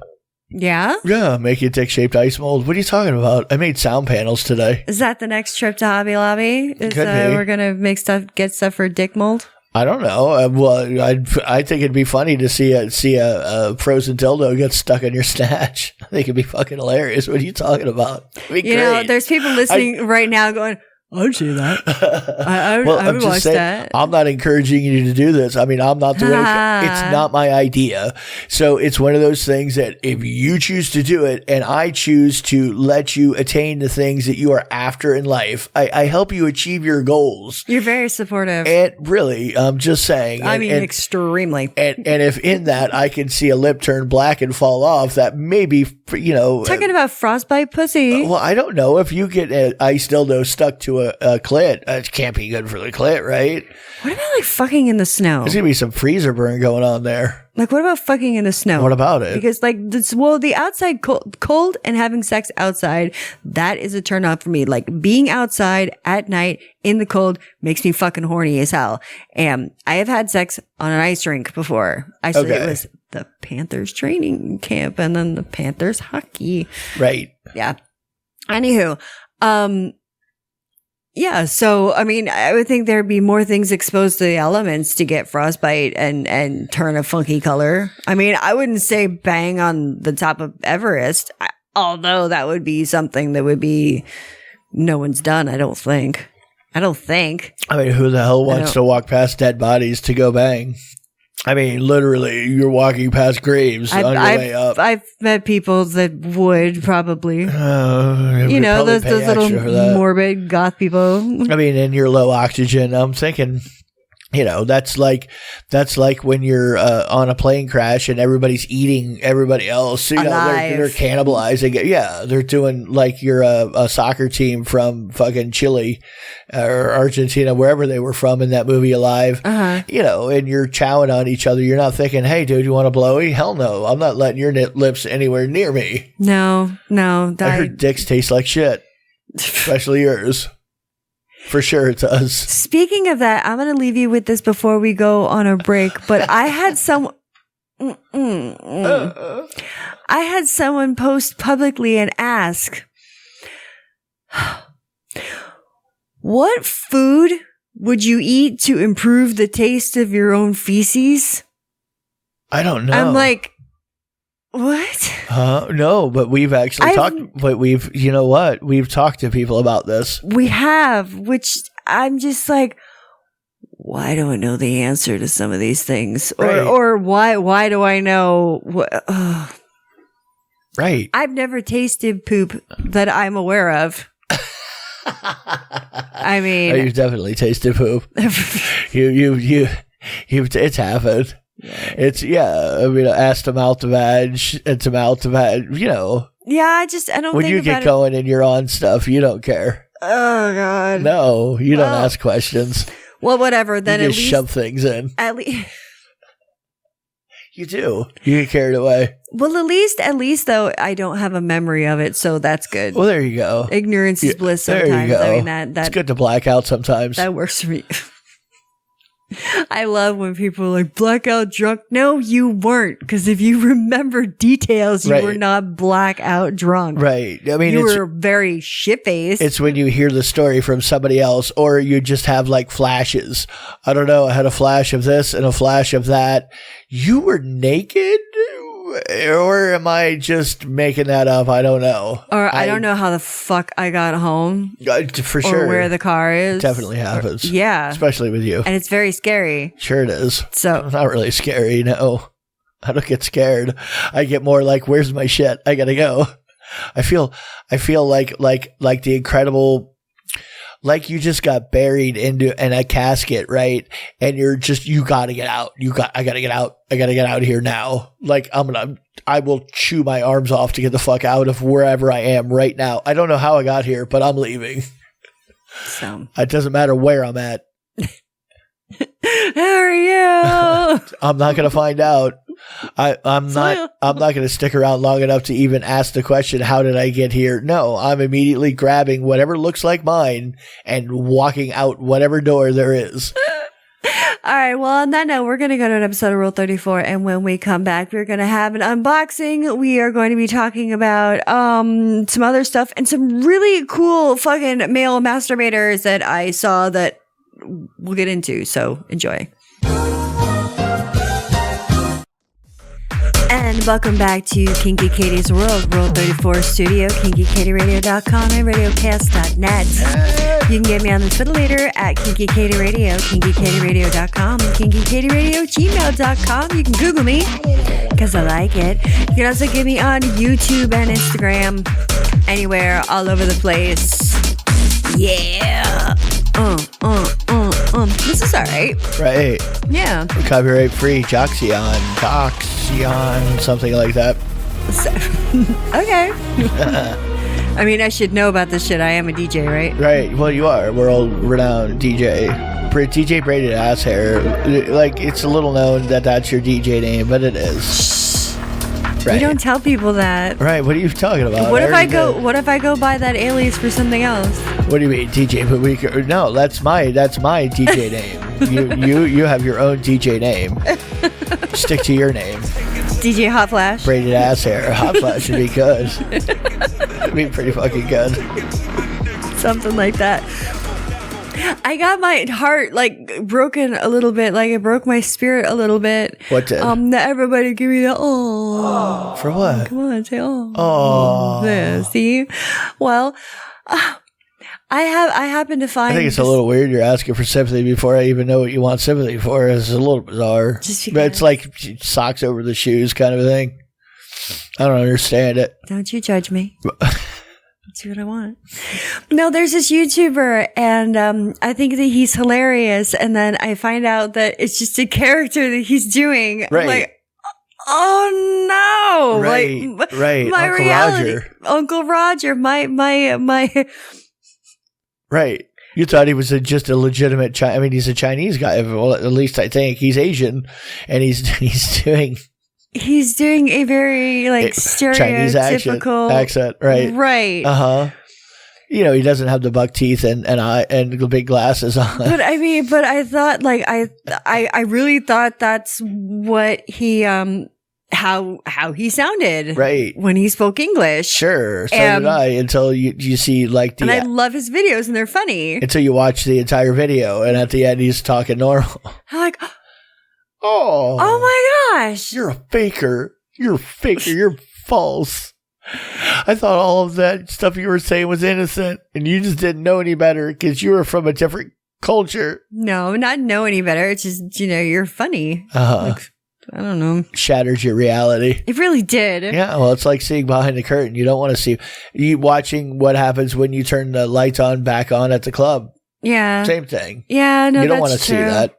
Yeah? Yeah, make you a dick-shaped ice mold. What are you talking about? I made sound panels today. Is that the next trip to Hobby Lobby? Could be. We're going to get stuff for dick mold? I don't know. Well, I think it'd be funny to see a frozen dildo get stuck in your snatch. I think it'd be fucking hilarious. What are you talking about? It'd be great. There's people listening right now going, I'd see that. I would watch that. I'm not encouraging you to do this. I mean, I'm not doing it. It's not my idea. So it's one of those things that if you choose to do it and I choose to let you attain the things that you are after in life, I help you achieve your goals. You're very supportive. And really, I'm just saying. Extremely. And if in that I can see a lip turn black and fall off, that maybe, Talking about frostbite pussy. Well, I don't know. If you get an ice dildo stuck to a clit, it can't be good for the clit, right? What about fucking in the snow? There's gonna be some freezer burn going on there. What about fucking in the snow? What about it? Because the outside cold and having sex outside, that is a turn on for me. Being outside at night in the cold makes me fucking horny as hell. And I have had sex on an ice rink before. It was the Panthers training camp and then the Panthers hockey. Right. Yeah. Anywho, yeah, so I mean, I would think there'd be more things exposed to the elements to get frostbite and turn a funky color. I mean, I wouldn't say bang on the top of Everest, although that would be something that would be no one's done. I don't think. I mean, who the hell wants to walk past dead bodies to go bang? I mean, literally, you're walking past graves on your way up. I've met people that would probably, those little morbid goth people. I mean, in your low oxygen, I'm thinking, that's like when you're on a plane crash and everybody's eating everybody else. They're cannibalizing. Yeah, they're doing like you're a soccer team from fucking Chile or Argentina, wherever they were from in that movie Alive. And you're chowing on each other. You're not thinking, hey, dude, you want a blowy? Hell no. I'm not letting your lips anywhere near me. No. I heard dicks taste like shit, especially yours. For sure it does. Speaking of that, I'm going to leave you with this before we go on a break, but I had someone post publicly and ask, what food would you eat to improve the taste of your own feces? I don't know. I'm like, What? No, but we've actually talked. But you know what? We've talked to people about this. We have, which I'm just like, why don't I know the answer to some of these things, or why do I know? Right. I've never tasted poop that I'm aware of. I mean, you've definitely tasted poop. It's happened. It's I mean, ass to mouth to vag, and to mouth to vag. You know. Yeah, I don't. When think you about get going and you're on stuff, you don't care. Oh God. No, you don't ask questions. Well, whatever. Then you at just least shove things in. At least. You do. You get carried away. Well, at least though, I don't have a memory of it, so that's good. Well, there you go. Ignorance is bliss sometimes. There you go. I mean, it's good to black out sometimes. That works for me. I love when people are like, blackout drunk. No, you weren't. Because if you remember details, you were not blackout drunk. Right. I mean, you were very shit-faced. It's when you hear the story from somebody else, or you just have like flashes. I don't know. I had a flash of this and a flash of that. You were naked? Or am I just making that up? I don't know. Or I don't know how the fuck I got home. For sure. Or where the car is. Definitely happens. Yeah. Especially with you. And it's very scary. Sure it is. So not really scary, no. I don't get scared. I get more like, where's my shit? I gotta go. I feel like the incredible, like you just got buried in a casket, right? And you gotta get out. I gotta get out. I gotta get out of here now. Like I will chew my arms off to get the fuck out of wherever I am right now. I don't know how I got here, but I'm leaving. So it doesn't matter where I'm at. How are you? I'm not gonna find out. I'm not going to stick around long enough to even ask the question, how did I get here? No, I'm immediately grabbing whatever looks like mine and walking out whatever door there is. All right. Well, on that note, we're going to go to an episode of Rule 34. And when we come back, we're going to have an unboxing. We are going to be talking about some other stuff and some really cool fucking male masturbators that I saw that we'll get into. So enjoy. And welcome back to Kinky Katie's World, Rule 34 Studio, KinkyKatieRadio.com and RadioCast.net. You can get me on the Twitter at Kinky Katie Radio, KinkyKatieRadio.com, KinkyKatieRadio@gmail.com. You can Google me, because I like it. You can also get me on YouTube and Instagram, anywhere, all over the place. Yeah. This is all right. Right. Yeah. Copyright free, Doxion, something like that. Okay. I mean, I should know about this shit. I am a DJ, right? Right. Well, you are. World-renowned DJ. DJ Braided Ass Hair. Like, it's a little known that that's your DJ name, but it is. Right. You don't tell people that. Right. What are you talking about? What if I go buy that alias for something else? What do you mean, DJ Pawika? No, that's my DJ name. You have your own DJ name. Stick to your name. DJ Hot Flash. Braided Ass Hair. Hot Flash would be good. It'd be pretty fucking good. Something like that. I got my heart broken a little bit, like it broke my spirit a little bit. What did? That everybody give me the oh. For what? Come on, say oh. Oh. Yeah, see? Well, I happen to find. I think it's a little weird you're asking for sympathy before I even know what you want sympathy for. It's a little bizarre. But it's like socks over the shoes kind of a thing. I don't understand it. Don't you judge me. See what I want. No, there's this YouTuber, and I think that he's hilarious. And then I find out that it's just a character that he's doing. Right. I'm like, oh no! Right. Right. My Uncle reality, Roger. Uncle Roger. My. Right. You thought he was just a legitimate. I mean, he's a Chinese guy. Well, at least I think he's Asian, and he's doing. He's doing a very stereotypical accent, right? Right. You know, he doesn't have the buck teeth and the big glasses on. But I thought I really thought that's what he how he sounded right when he spoke English. Sure, so did I until you see and I love his videos and they're funny until you watch the entire video and at the end he's talking normal. I'm like. Oh my gosh. You're a faker. You're fake. You're false. I thought all of that stuff you were saying was innocent, and you just didn't know any better because you were from a different culture. No, not know any better. It's just, you're funny. Like, I don't know. Shattered your reality. It really did. Yeah, well, it's like seeing behind the curtain. You don't want to see you watching what happens when you turn the lights back on at the club. Yeah. Same thing. Yeah, no, you don't want to see that.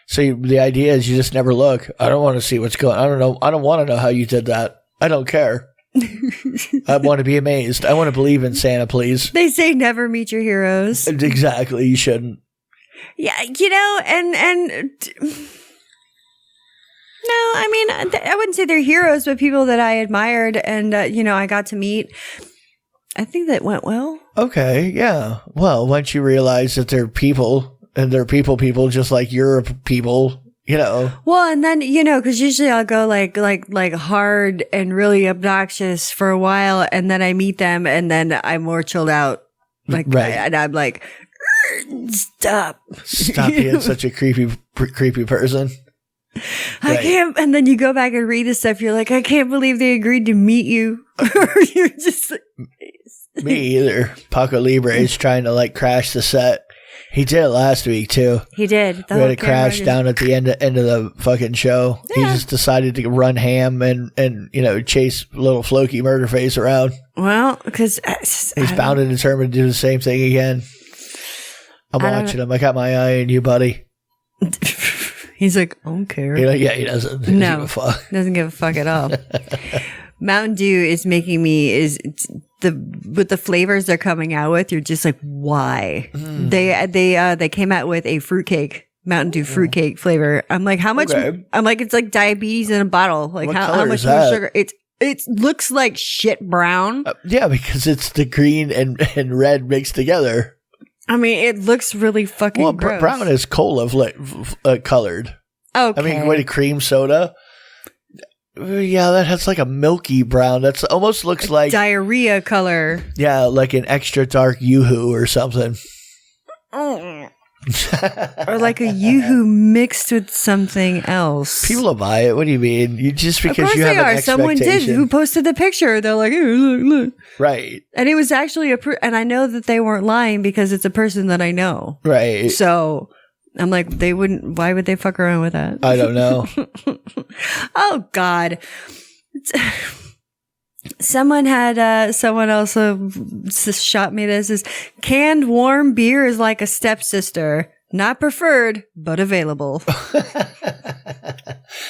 So the idea is you just never look. I don't want to see what's going on. I don't know. I don't want to know how you did that. I don't care. I want to be amazed. I want to believe in Santa, please. They say never meet your heroes. Exactly. You shouldn't. Yeah, and no, I mean, I wouldn't say they're heroes, but people that I admired and, I got to meet. I think that went well. Okay, yeah. Well, once you realize that they're people and they're people just like you're people, Well, and then, because usually I'll go like hard and really obnoxious for a while, and then I meet them, and then I'm more chilled out. Like, right. And I'm like, stop being such a creepy person. I can't. And then you go back and read the stuff. You're like, I can't believe they agreed to meet you. You're just like, me either. Paco Libre is trying to crash the set. He did it last week too. He did. We had a crash down at the end of the fucking show. Yeah. He just decided to run ham and chase little Floki Murderface around. Well, because he's bound and determined to do the same thing again. I'm watching him. I got my eye on you, buddy. He's like, I don't care. Yeah, he doesn't. He doesn't give a fuck. Doesn't give a fuck at all. Mountain Dew is making me with the flavors they're coming out with. You're just like, why? They came out with a fruitcake, Mountain Dew fruitcake flavor. I'm like, how much? Okay. I'm like, it's like diabetes in a bottle. Like how much more sugar? It looks like shit brown. Yeah, because it's the green and red mixed together. I mean, it looks really fucking gross. Brown is cola colored. Okay. I mean, what a cream soda. Yeah, that has like a milky brown. That's almost looks like diarrhea color. Yeah, like an extra dark Yoo-hoo or something. Or like a Yoo-hoo mixed with something else. People will buy it. What do you mean? You just because you have an expectation. Someone did who posted the picture. They're like, hey, look. Right. And it was actually and I know that they weren't lying because it's a person that I know. Right. So I'm like, why would they fuck around with that? I don't know. Oh, God. Someone also shot me this is canned warm beer is like a stepsister, not preferred, but available.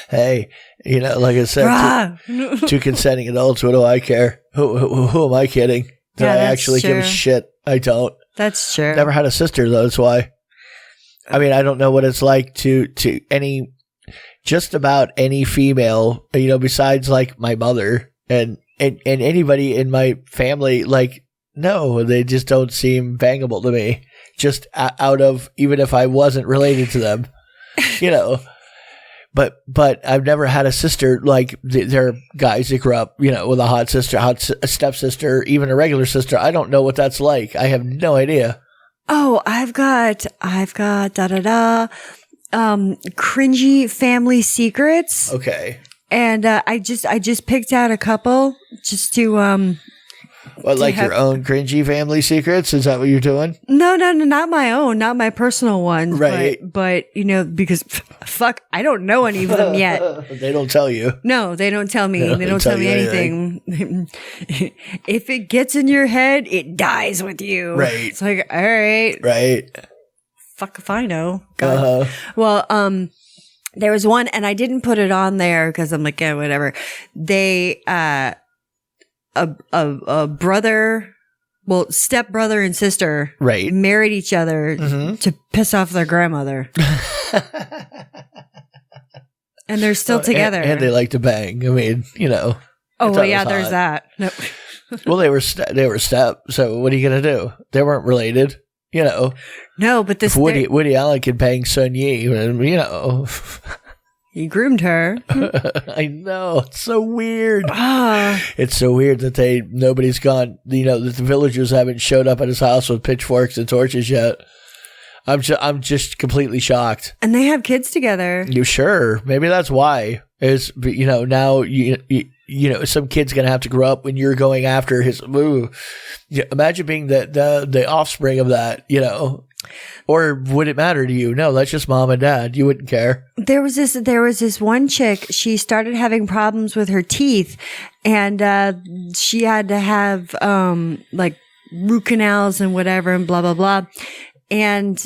Hey, like I said, two consenting adults, what do I care? Who am I kidding? Do I actually give a shit? I don't. That's true. Never had a sister, though, that's why. I mean, I don't know what it's like to just about any female, besides like my mother and anybody in my family, no, they just don't seem bangable to me. Just out of, even if I wasn't related to them, But I've never had a sister like there are guys that grew up, with a hot stepsister, even a regular sister. I don't know what that's like. I have no idea. Oh, I've got cringy family secrets. Okay. And I just picked out a couple just to your own cringy family secrets? Is that what you're doing? No, not my own, not my personal ones. Right. But because fuck, I don't know any of them yet. They don't tell you. No, they don't tell me. They don't tell me anything. If it gets in your head, it dies with you. Right. It's like, all right. Right. Fuck if I know. God. Well, there was one, and I didn't put it on there because I'm like, yeah, whatever. They, a brother, stepbrother and sister, right, married each other to piss off their grandmother, and they're still together. And they like to bang. I mean, Oh well, yeah, there's that. No. Well, they were step. So what are you gonna do? They weren't related. No, but this Woody Allen could bang Sun Yi, He groomed her. I know. It's so weird. It's so weird that nobody's gone, that the villagers haven't showed up at his house with pitchforks and torches yet. I'm just completely shocked. And they have kids together. You sure? Maybe that's why. Is, now some kid's gonna have to grow up when you're going after his. Ooh, imagine being the offspring of that. Or would it matter to you? No, that's just mom and dad. You wouldn't care. There was this one chick. She started having problems with her teeth, and she had to have like root canals and whatever, and blah blah blah. And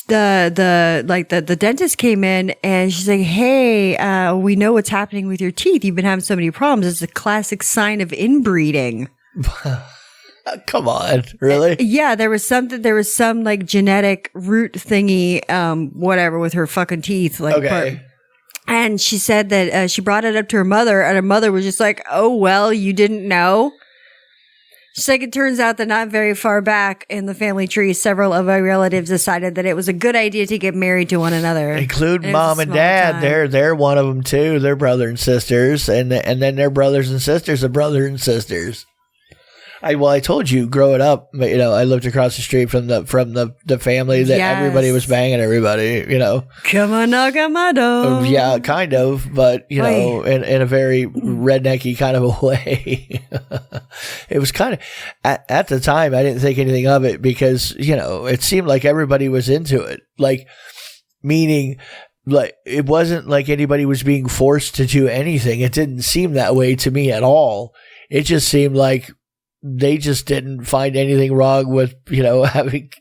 the dentist came in, and she's like, "Hey, we know what's happening with your teeth. You've been having so many problems. It's a classic sign of inbreeding." Come on, really? Yeah, there was some like genetic root thingy, whatever, with her fucking teeth. Like, okay. And she said that she brought it up to her mother, and her mother was just like, "Oh, well, you didn't know?" She's like, "It turns out that not very far back in the family tree, several of our relatives decided that it was a good idea to get married to one another. Include mom and dad. They're one of them too. They're brother and sisters, and then their brothers and sisters are brother and sisters." I told you, growing up, I lived across the street from the family that everybody was banging everybody, Come on, knock on my door. Yeah, kind of, but, in a very rednecky kind of a way. It was kind of, at the time, I didn't think anything of it because, it seemed like everybody was into it. Like, meaning, like, it wasn't like anybody was being forced to do anything. It didn't seem that way to me at all. It just seemed like they just didn't find anything wrong with, having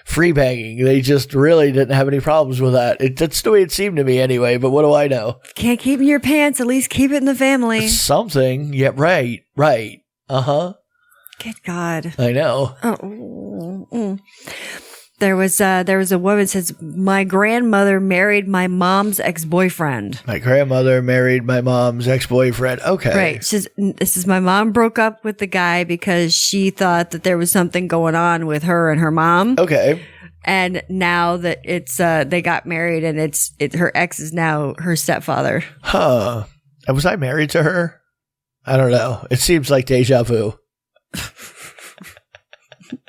free banging. They just really didn't have any problems with that. That's the way it seemed to me anyway, but what do I know? Can't keep it in your pants, at least keep it in the family. Something. Yeah, right. Uh-huh. Good God. I know. Oh. There was a woman that says, "My grandmother married my mom's ex-boyfriend." My grandmother married my mom's ex-boyfriend. Okay. Right. This is my mom broke up with the guy because she thought that there was something going on with her and her mom. Okay. And now that it's they got married, and her ex is now her stepfather. Huh. Was I married to her? I don't know. It seems like deja vu.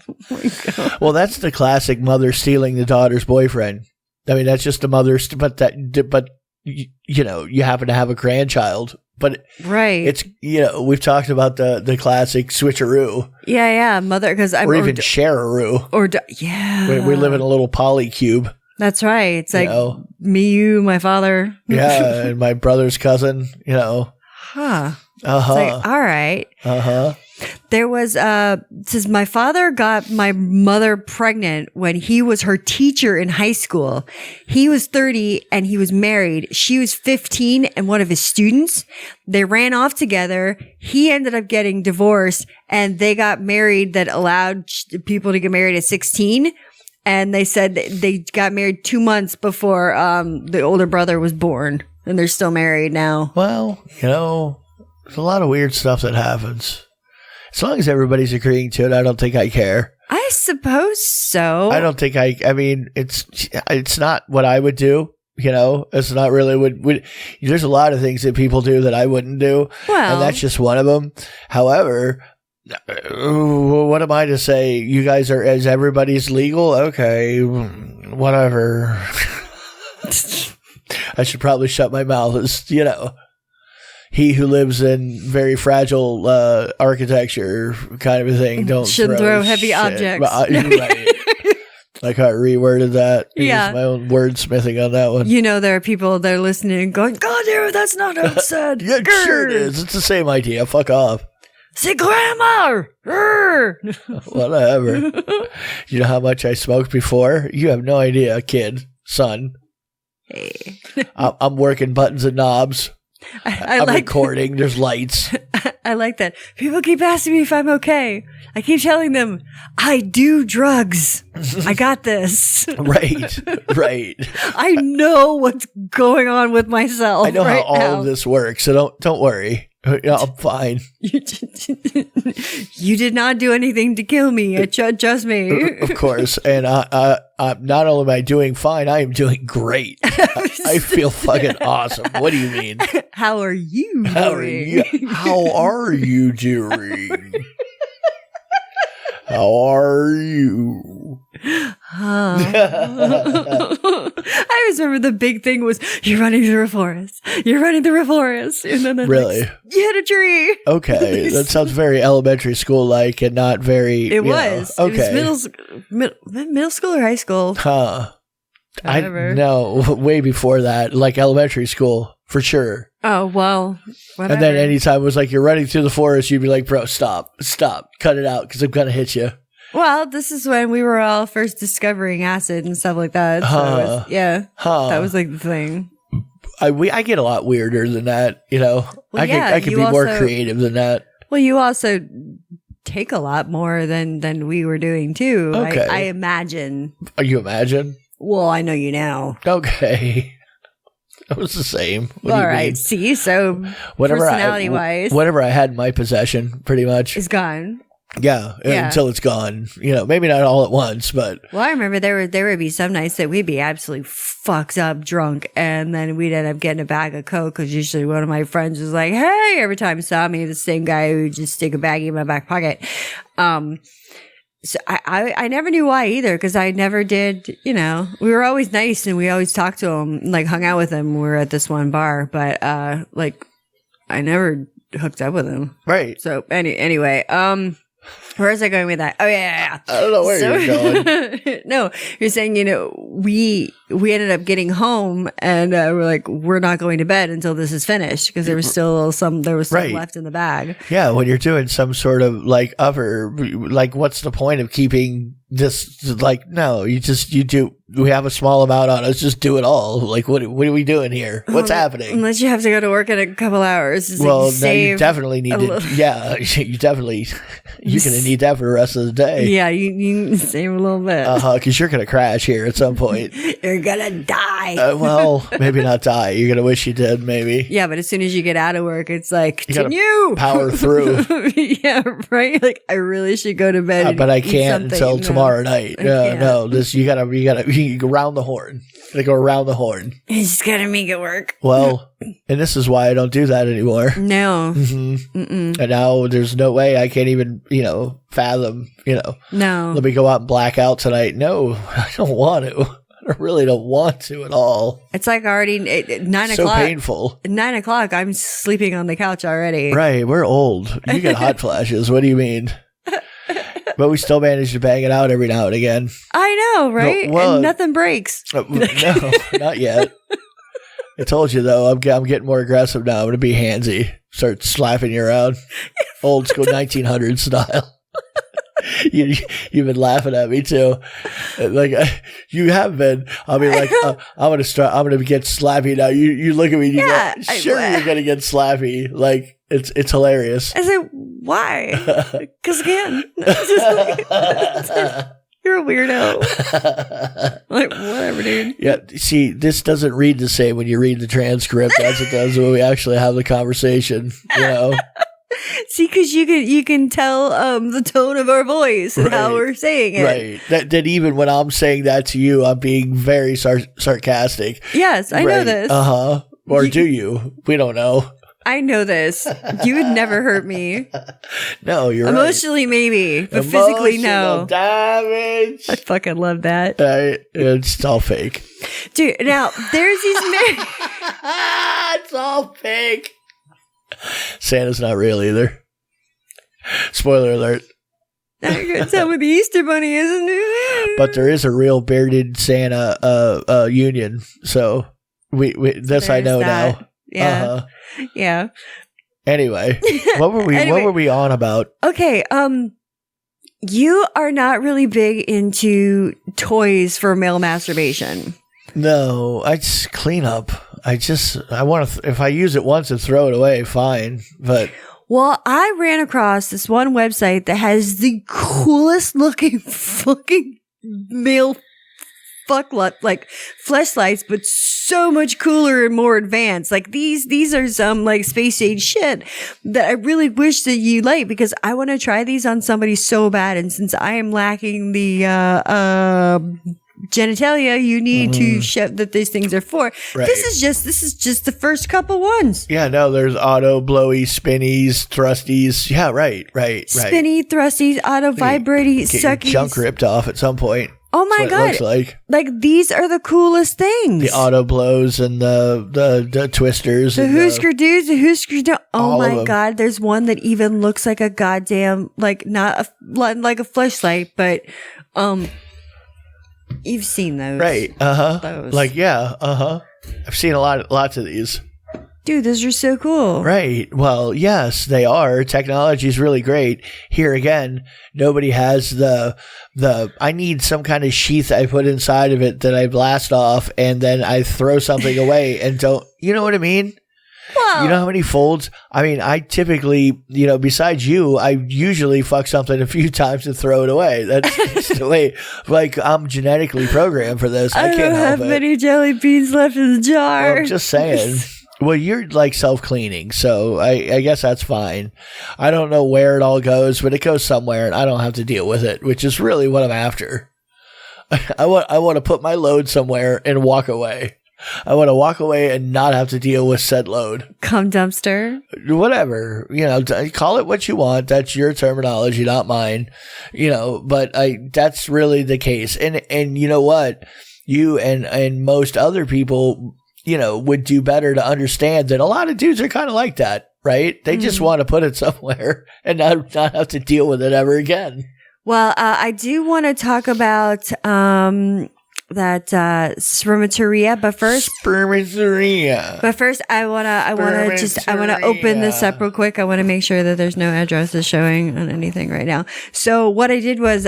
Oh my God. Well, that's the classic mother stealing the daughter's boyfriend. I mean, that's just the mother, but you happen to have a grandchild. But right, it's we've talked about the classic switcheroo. Yeah, mother, because I'm or even shareroo. Yeah, we live in a little polycube. That's right. It's like me, you, my father. Yeah, and my brother's cousin. Huh. Uh-huh. It's like, all right. Uh-huh. There was, says my father got my mother pregnant when he was her teacher in high school. He was 30 and he was married. She was 15 and one of his students. They ran off together. He ended up getting divorced and they got married that allowed people to get married at 16. And they said they got married 2 months before, the older brother was born, and they're still married now. Well, there's a lot of weird stuff that happens. As long as everybody's agreeing to it, I don't think I care. I suppose so. I don't think I mean, it's not what I would do. It's not really there's a lot of things that people do that I wouldn't do. Well, and that's just one of them. However, what am I to say? You guys is everybody's legal? Okay, whatever. I should probably shut my mouth. He who lives in very fragile architecture kind of a thing. Shouldn't throw heavy objects. Right. Like I reworded that. Yeah. Use my own wordsmithing on that one. There are people that are listening and going, "God damn it, that's not how it's said." Yeah, sure it is. It's the same idea. Fuck off. Say grandma. Whatever. You know how much I smoked before? You have no idea, kid, son. Hey. I'm working buttons and knobs. I'm recording. There's lights. I like that. People keep asking me if I'm okay. I keep telling them, I do drugs. I got this. Right. I know what's going on with myself. I know right how all of this works, so don't worry. I'm fine. You did not do anything to kill me. Just me. Of course. And not only am I doing fine, I am doing great. I feel fucking awesome. What do you mean? How are you doing? How are you doing? How are you? I was always remember the big thing was, you're running through a forest. You're running through a forest. And then Really? you hit a tree. Okay. That sounds very elementary school-like and not very... It was. Okay. It was middle school or high school. Huh. Whatever. No, way before that. Like elementary school, for sure. Oh, well, whatever. And then anytime it was like you're running through the forest, you'd be like, bro, stop, cut it out, because I'm going to hit you. Well, this is when we were all first discovering acid and stuff like that. So that was like the thing. I get a lot weirder than that, you know. Well, I could be more creative than that. Well, you also take a lot more than we were doing too. Okay. I imagine. You imagine? Well, I know you now. Okay. It was the same. What do you mean? See, so personality-wise, whatever I had in my possession, pretty much, is gone. Yeah, until it's gone. You know, maybe not all at once, but. Well, I remember there would be some nights that we'd be absolutely fucked up drunk, and then we'd end up getting a bag of Coke, because usually one of my friends was like, hey, every time he saw me, the same guy who would just stick a baggie in my back pocket. So I never knew why either, because I never did, you know, we were always nice and we always talked to him, like hung out with him. We were at this one bar, but like I never hooked up with him. Right. So anyway, where is I going with that? Oh yeah. I don't know where you're going. No, you're saying, you know, we ended up getting home and we're like, we're not going to bed until this is finished, because there was still some left in the bag. Yeah, when you're doing some sort of like what's the point of keeping this? Like, no, you do. We have a small amount on us. Just do it all. Like, what are we doing here? What's happening? Unless you have to go to work in a couple hours. It's well, like no, you definitely need to. Yeah, you definitely. You're gonna need that for the rest of the day. Yeah, you save a little bit. Because you're gonna crash here at some point. You're gonna die. Well, maybe not die. You're gonna wish you did, maybe. Yeah, but as soon as you get out of work, it's like, continue. Power through. Yeah, right. Like, I really should go to bed. But I can't until tomorrow night. No, you gotta go around the horn. Gotta go around the horn. You just gotta make it work. Well, and this is why I don't do that anymore. No. Mm-hmm. And now there's no way I can't even, fathom, No. Let me go out and black out tonight. No, I don't want to. I really don't want to at all. It's like already 9 o'clock. So painful. 9 o'clock, I'm sleeping on the couch already. Right, we're old. You get hot flashes. What do you mean? But we still manage to bang it out every now and again. I know, right? Well, and nothing breaks. No, not yet. I told you, though, I'm getting more aggressive now. I'm going to be handsy. Start slapping you around. Old school 1900 style. You've been laughing at me, too. Like, you have been. I'll be like, I'm going to get slappy now. You look at me and you go, sure, you're going to get slappy. Like, it's hilarious. I said, why? Because again, you're a weirdo. Like, whatever, dude. Yeah, see, this doesn't read the same when you read the transcript as it does when we actually have the conversation, See, because you can tell the tone of our voice and how we're saying it. Right. That even when I'm saying that to you, I'm being very sarcastic. Yes, I know this. Uh-huh. Or do you? We don't know. I know this. You would never hurt me. No, you're Emotionally, maybe, but physically, no. Damage. I fucking love that. It's all fake. Dude, now, there's these men. It's all fake. Santa's not real either. Spoiler alert. Now you're gonna tell me the Easter Bunny isn't it? But there is a real bearded Santa union. So we this I know now. Yeah. Yeah. Anyway, what were we on about? Okay, you are not really big into toys for male masturbation. No, I just clean up. I want to, if I use it once and throw it away, fine. But well, I ran across this one website that has the coolest looking fucking male like fleshlights, but so much cooler and more advanced. Like these are some like space age shit that I really wish that you like, because I want to try these on somebody so bad. And since I am lacking the genitalia you need to show that these things are for. Right. This is just the first couple ones. Yeah, no, there's auto, blowy, spinnies, thrusties. Yeah, right. Spinny, thrusties, auto, vibrating, get suckies. Your junk ripped off at some point. Oh my That's what God. it looks Like these are the coolest things. the auto blows and the twisters. The and Husker dudes, the Husker don't. Oh all of my them. God. There's one that even looks like a goddamn, like not like a fleshlight, but, you've seen those. Right. Those. Like, yeah. I've seen lots of these. Dude, those are so cool. Right. Well, yes, they are. Technology is really great. Here again, nobody has the I need some kind of sheath I put inside of it that I blast off and then I throw something away and don't, you know what I mean? Well, You know how many folds? I mean, I typically, besides you, I usually fuck something a few times and throw it away. That's just the way, like, I'm genetically programmed for this. I I can't don't help have it. many jelly beans left in the jar. Well, I'm just saying. Well, you're like self-cleaning, so I guess that's fine. I don't know where it all goes, but it goes somewhere, and I don't have to deal with it, which is really what I'm after. I want to put my load somewhere and walk away. I want to walk away and not have to deal with said load. Cum dumpster. Whatever, call it what you want. That's your terminology, not mine. But that's really the case. And you know what? You and most other people, would do better to understand that a lot of dudes are kind of like that, right? They just want to put it somewhere and not have to deal with it ever again. Well, I do want to talk about that Spermatorrhea, but first, Spermatorrhea. I want to open this up real quick. I want to make sure that there's no addresses showing on anything right now. So what I did was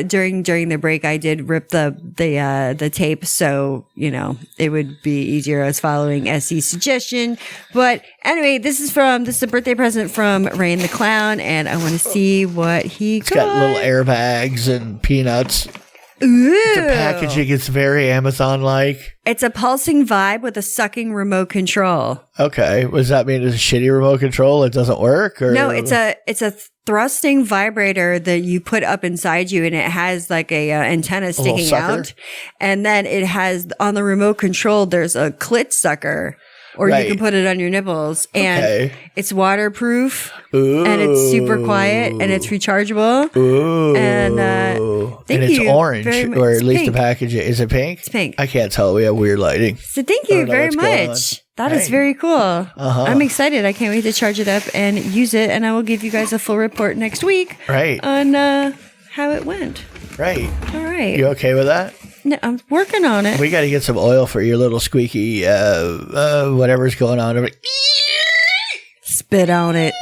during the break I did rip the tape, so it would be easier. I was following SC's suggestion, but anyway, this is a birthday present from Rain the Clown, and I want to see what he It's got little airbags and peanuts. Ooh. The packaging is very Amazon-like. It's a pulsing vibe with a sucking remote control. Okay. Does that mean it's a shitty remote control? It doesn't work? Or? No, it's a thrusting vibrator that you put up inside you, and it has like a antenna sticking out. And then it has on the remote control, there's a clit sucker. Or you can put it on your nipples, and it's waterproof, and it's super quiet, and it's rechargeable. Ooh. And it's orange, or at least pink. the packaging. Is it pink? It's pink. I can't tell. We have weird lighting. So thank you very much. That is very cool. I'm excited. I can't wait to charge it up and use it, and I will give you guys a full report next week on how it went. Right. All right. You okay with that? No, I'm working on it. We got to get some oil for your little squeaky, whatever's going on. Spit on it.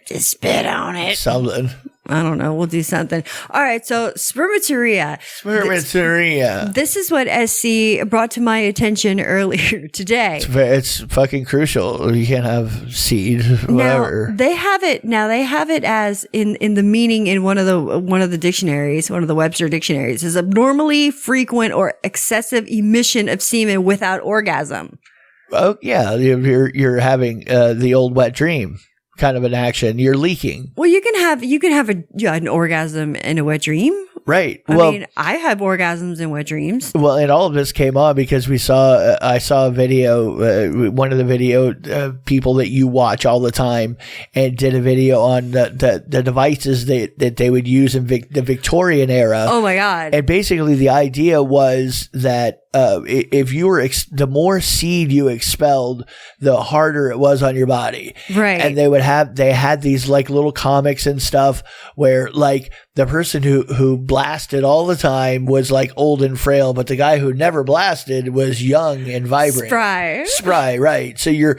Just spit on it. Something. I don't know. We'll do something. All right. So Spermatorrhea. Spermatorrhea. This is what SC brought to my attention earlier today. It's fucking crucial. You can't have seed, whatever. Now, they have it as in the meaning in one of the dictionaries, one of the Webster dictionaries, is abnormally frequent or excessive emission of semen without orgasm. Oh yeah, you're having the old wet dream kind of an action. You're leaking. Well, you can have an orgasm in a wet dream. Right. I mean, I have orgasms in wet dreams. Well, and all of this came on because I saw a video, one of the video people that you watch all the time, and did a video on the devices that they would use in the Victorian era. Oh my God. And basically the idea was that if you were the more seed you expelled, the harder it was on your body. Right. And they had these like little comics and stuff where like the person who blasted all the time was like old and frail, but the guy who never blasted was young and vibrant. Spry, right. So you're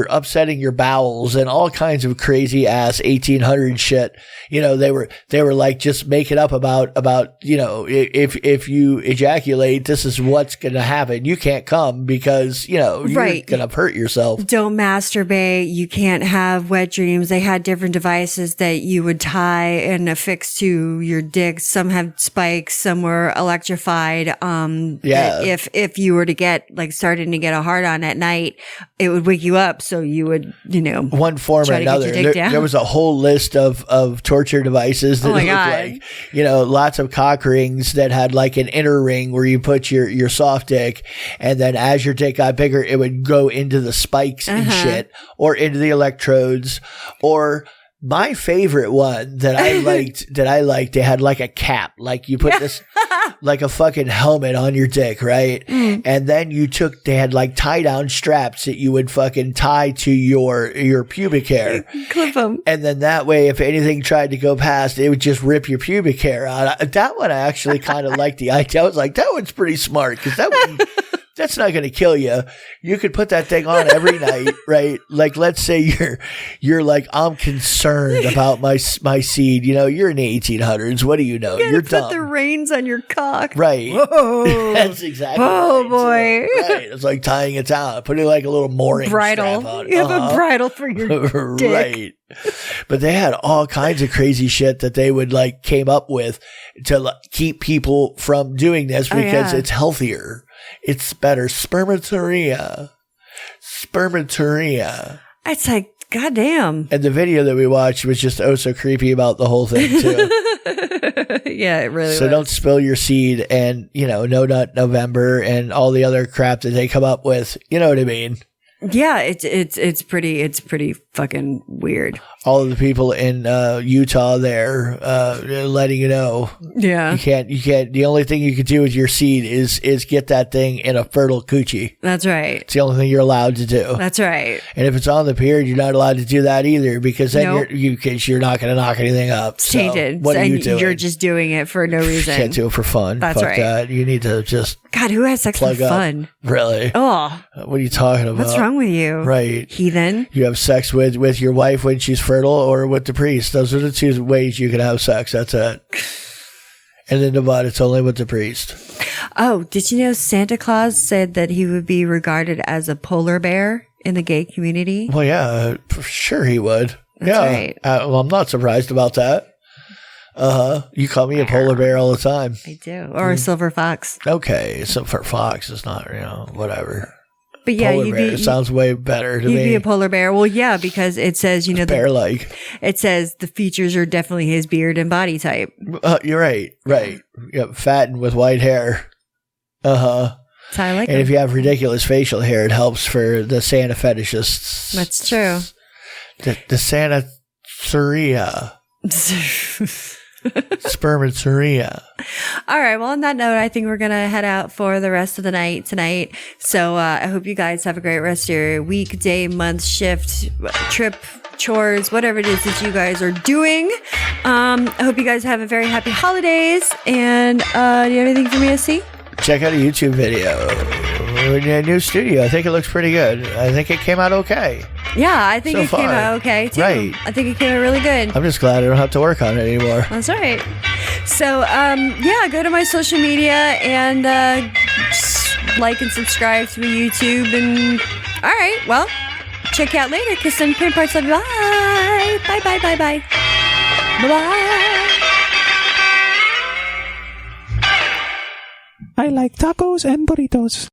upsetting your bowels and all kinds of crazy ass 1800 shit. They were like just making up about if you ejaculate, this is what's going to happen. You can't come because, you're going to hurt yourself. Don't masturbate. You can't have wet dreams. They had different devices that you would tie and affix to your dick. Some have spikes. Some were electrified. If you were to get starting to get a hard on at night, it would wake you up. So you would, one form or another. There was a whole list of torture devices that looked like, lots of cock rings that had like an inner ring where you put your soft dick, and then as your dick got bigger, it would go into the spikes and shit, or into the electrodes, or My favorite one that I liked, they had like a cap, like you put this, like a fucking helmet on your dick, right? And then they had like tie down straps that you would fucking tie to your pubic hair. Clip them. And then that way, if anything tried to go past, it would just rip your pubic hair out. That one I actually kind of liked the idea. I was like, that one's pretty smart because that's not going to kill you. You could put that thing on every night, right? Like, let's say you're like, I'm concerned about my seed. You know, you're in the 1800s. What do you know? You're dumb. Put the reins on your cock. Right. Whoa. That's exactly Oh, right. boy. So, right. It's like tying it down. Putting like a little mooring Bridle. strap on. You have a bridle for your dick. Right. But they had all kinds of crazy shit that they would like came up with to keep people from doing this because it's healthier. It's better. Spermatorrhea. It's like, goddamn. And the video that we watched was just so creepy about the whole thing too. Yeah, it really So was. don't spill your seed and, No Nut November and all the other crap that they come up with. You know what I mean? Yeah, it's pretty fucking weird. All of the people in Utah there letting you know. Yeah. You can't, the only thing you can do with your seed is get that thing in a fertile coochie. That's right. It's the only thing you're allowed to do. That's right. And if it's on the period, you're not allowed to do that either because then you're not going to knock anything up. It's tainted. What are you and doing? you're just doing it for no reason. You can't do it for fun. That's Fuck right. that. You need to just God, who has sex for plug up. fun? Really? Oh, What are you talking about? what's wrong with you? Right. Heathen. You have sex with your wife when she's fertile or with the priest. Those are the two ways you can have sex. That's it. And then it's only with the priest. Oh, did you know Santa Claus said that he would be regarded as a polar bear in the gay community? Well, yeah, for sure he would. That's right. Well, I'm not surprised about that. You call me a polar bear all the time. I do. Or a silver fox. Okay, so for fox, it's not, whatever. But yeah, Polar bear sounds way better to me. You'd be a polar bear. Well, yeah, because it says, bear-like. It says the features are definitely his beard and body type. You're right. Right. Yep, fat and with white hair. That's how I like And it. if you have ridiculous facial hair, it helps for the Santa fetishists. That's true. The Spermatorrhea. Spermatorrhea. All right. Well, on that note, I think we're going to head out for the rest of the night tonight. So I hope you guys have a great rest of your week, day, month, shift, trip, chores, whatever it is that you guys are doing. I hope you guys have a very happy holidays. And do you have anything for me, SC? Check out a YouTube video. In a new studio. I think it looks pretty good. I think it came out okay. Yeah, I think So it came far. out okay, too. Right. I think it came out really good. I'm just glad I don't have to work on it anymore. That's right. So, go to my social media and just like and subscribe to my YouTube. And all right, well, check you out later. Kiss and cream parts. Love you. Bye. Bye. Bye. Bye. Bye. Bye. Bye. I like tacos and burritos.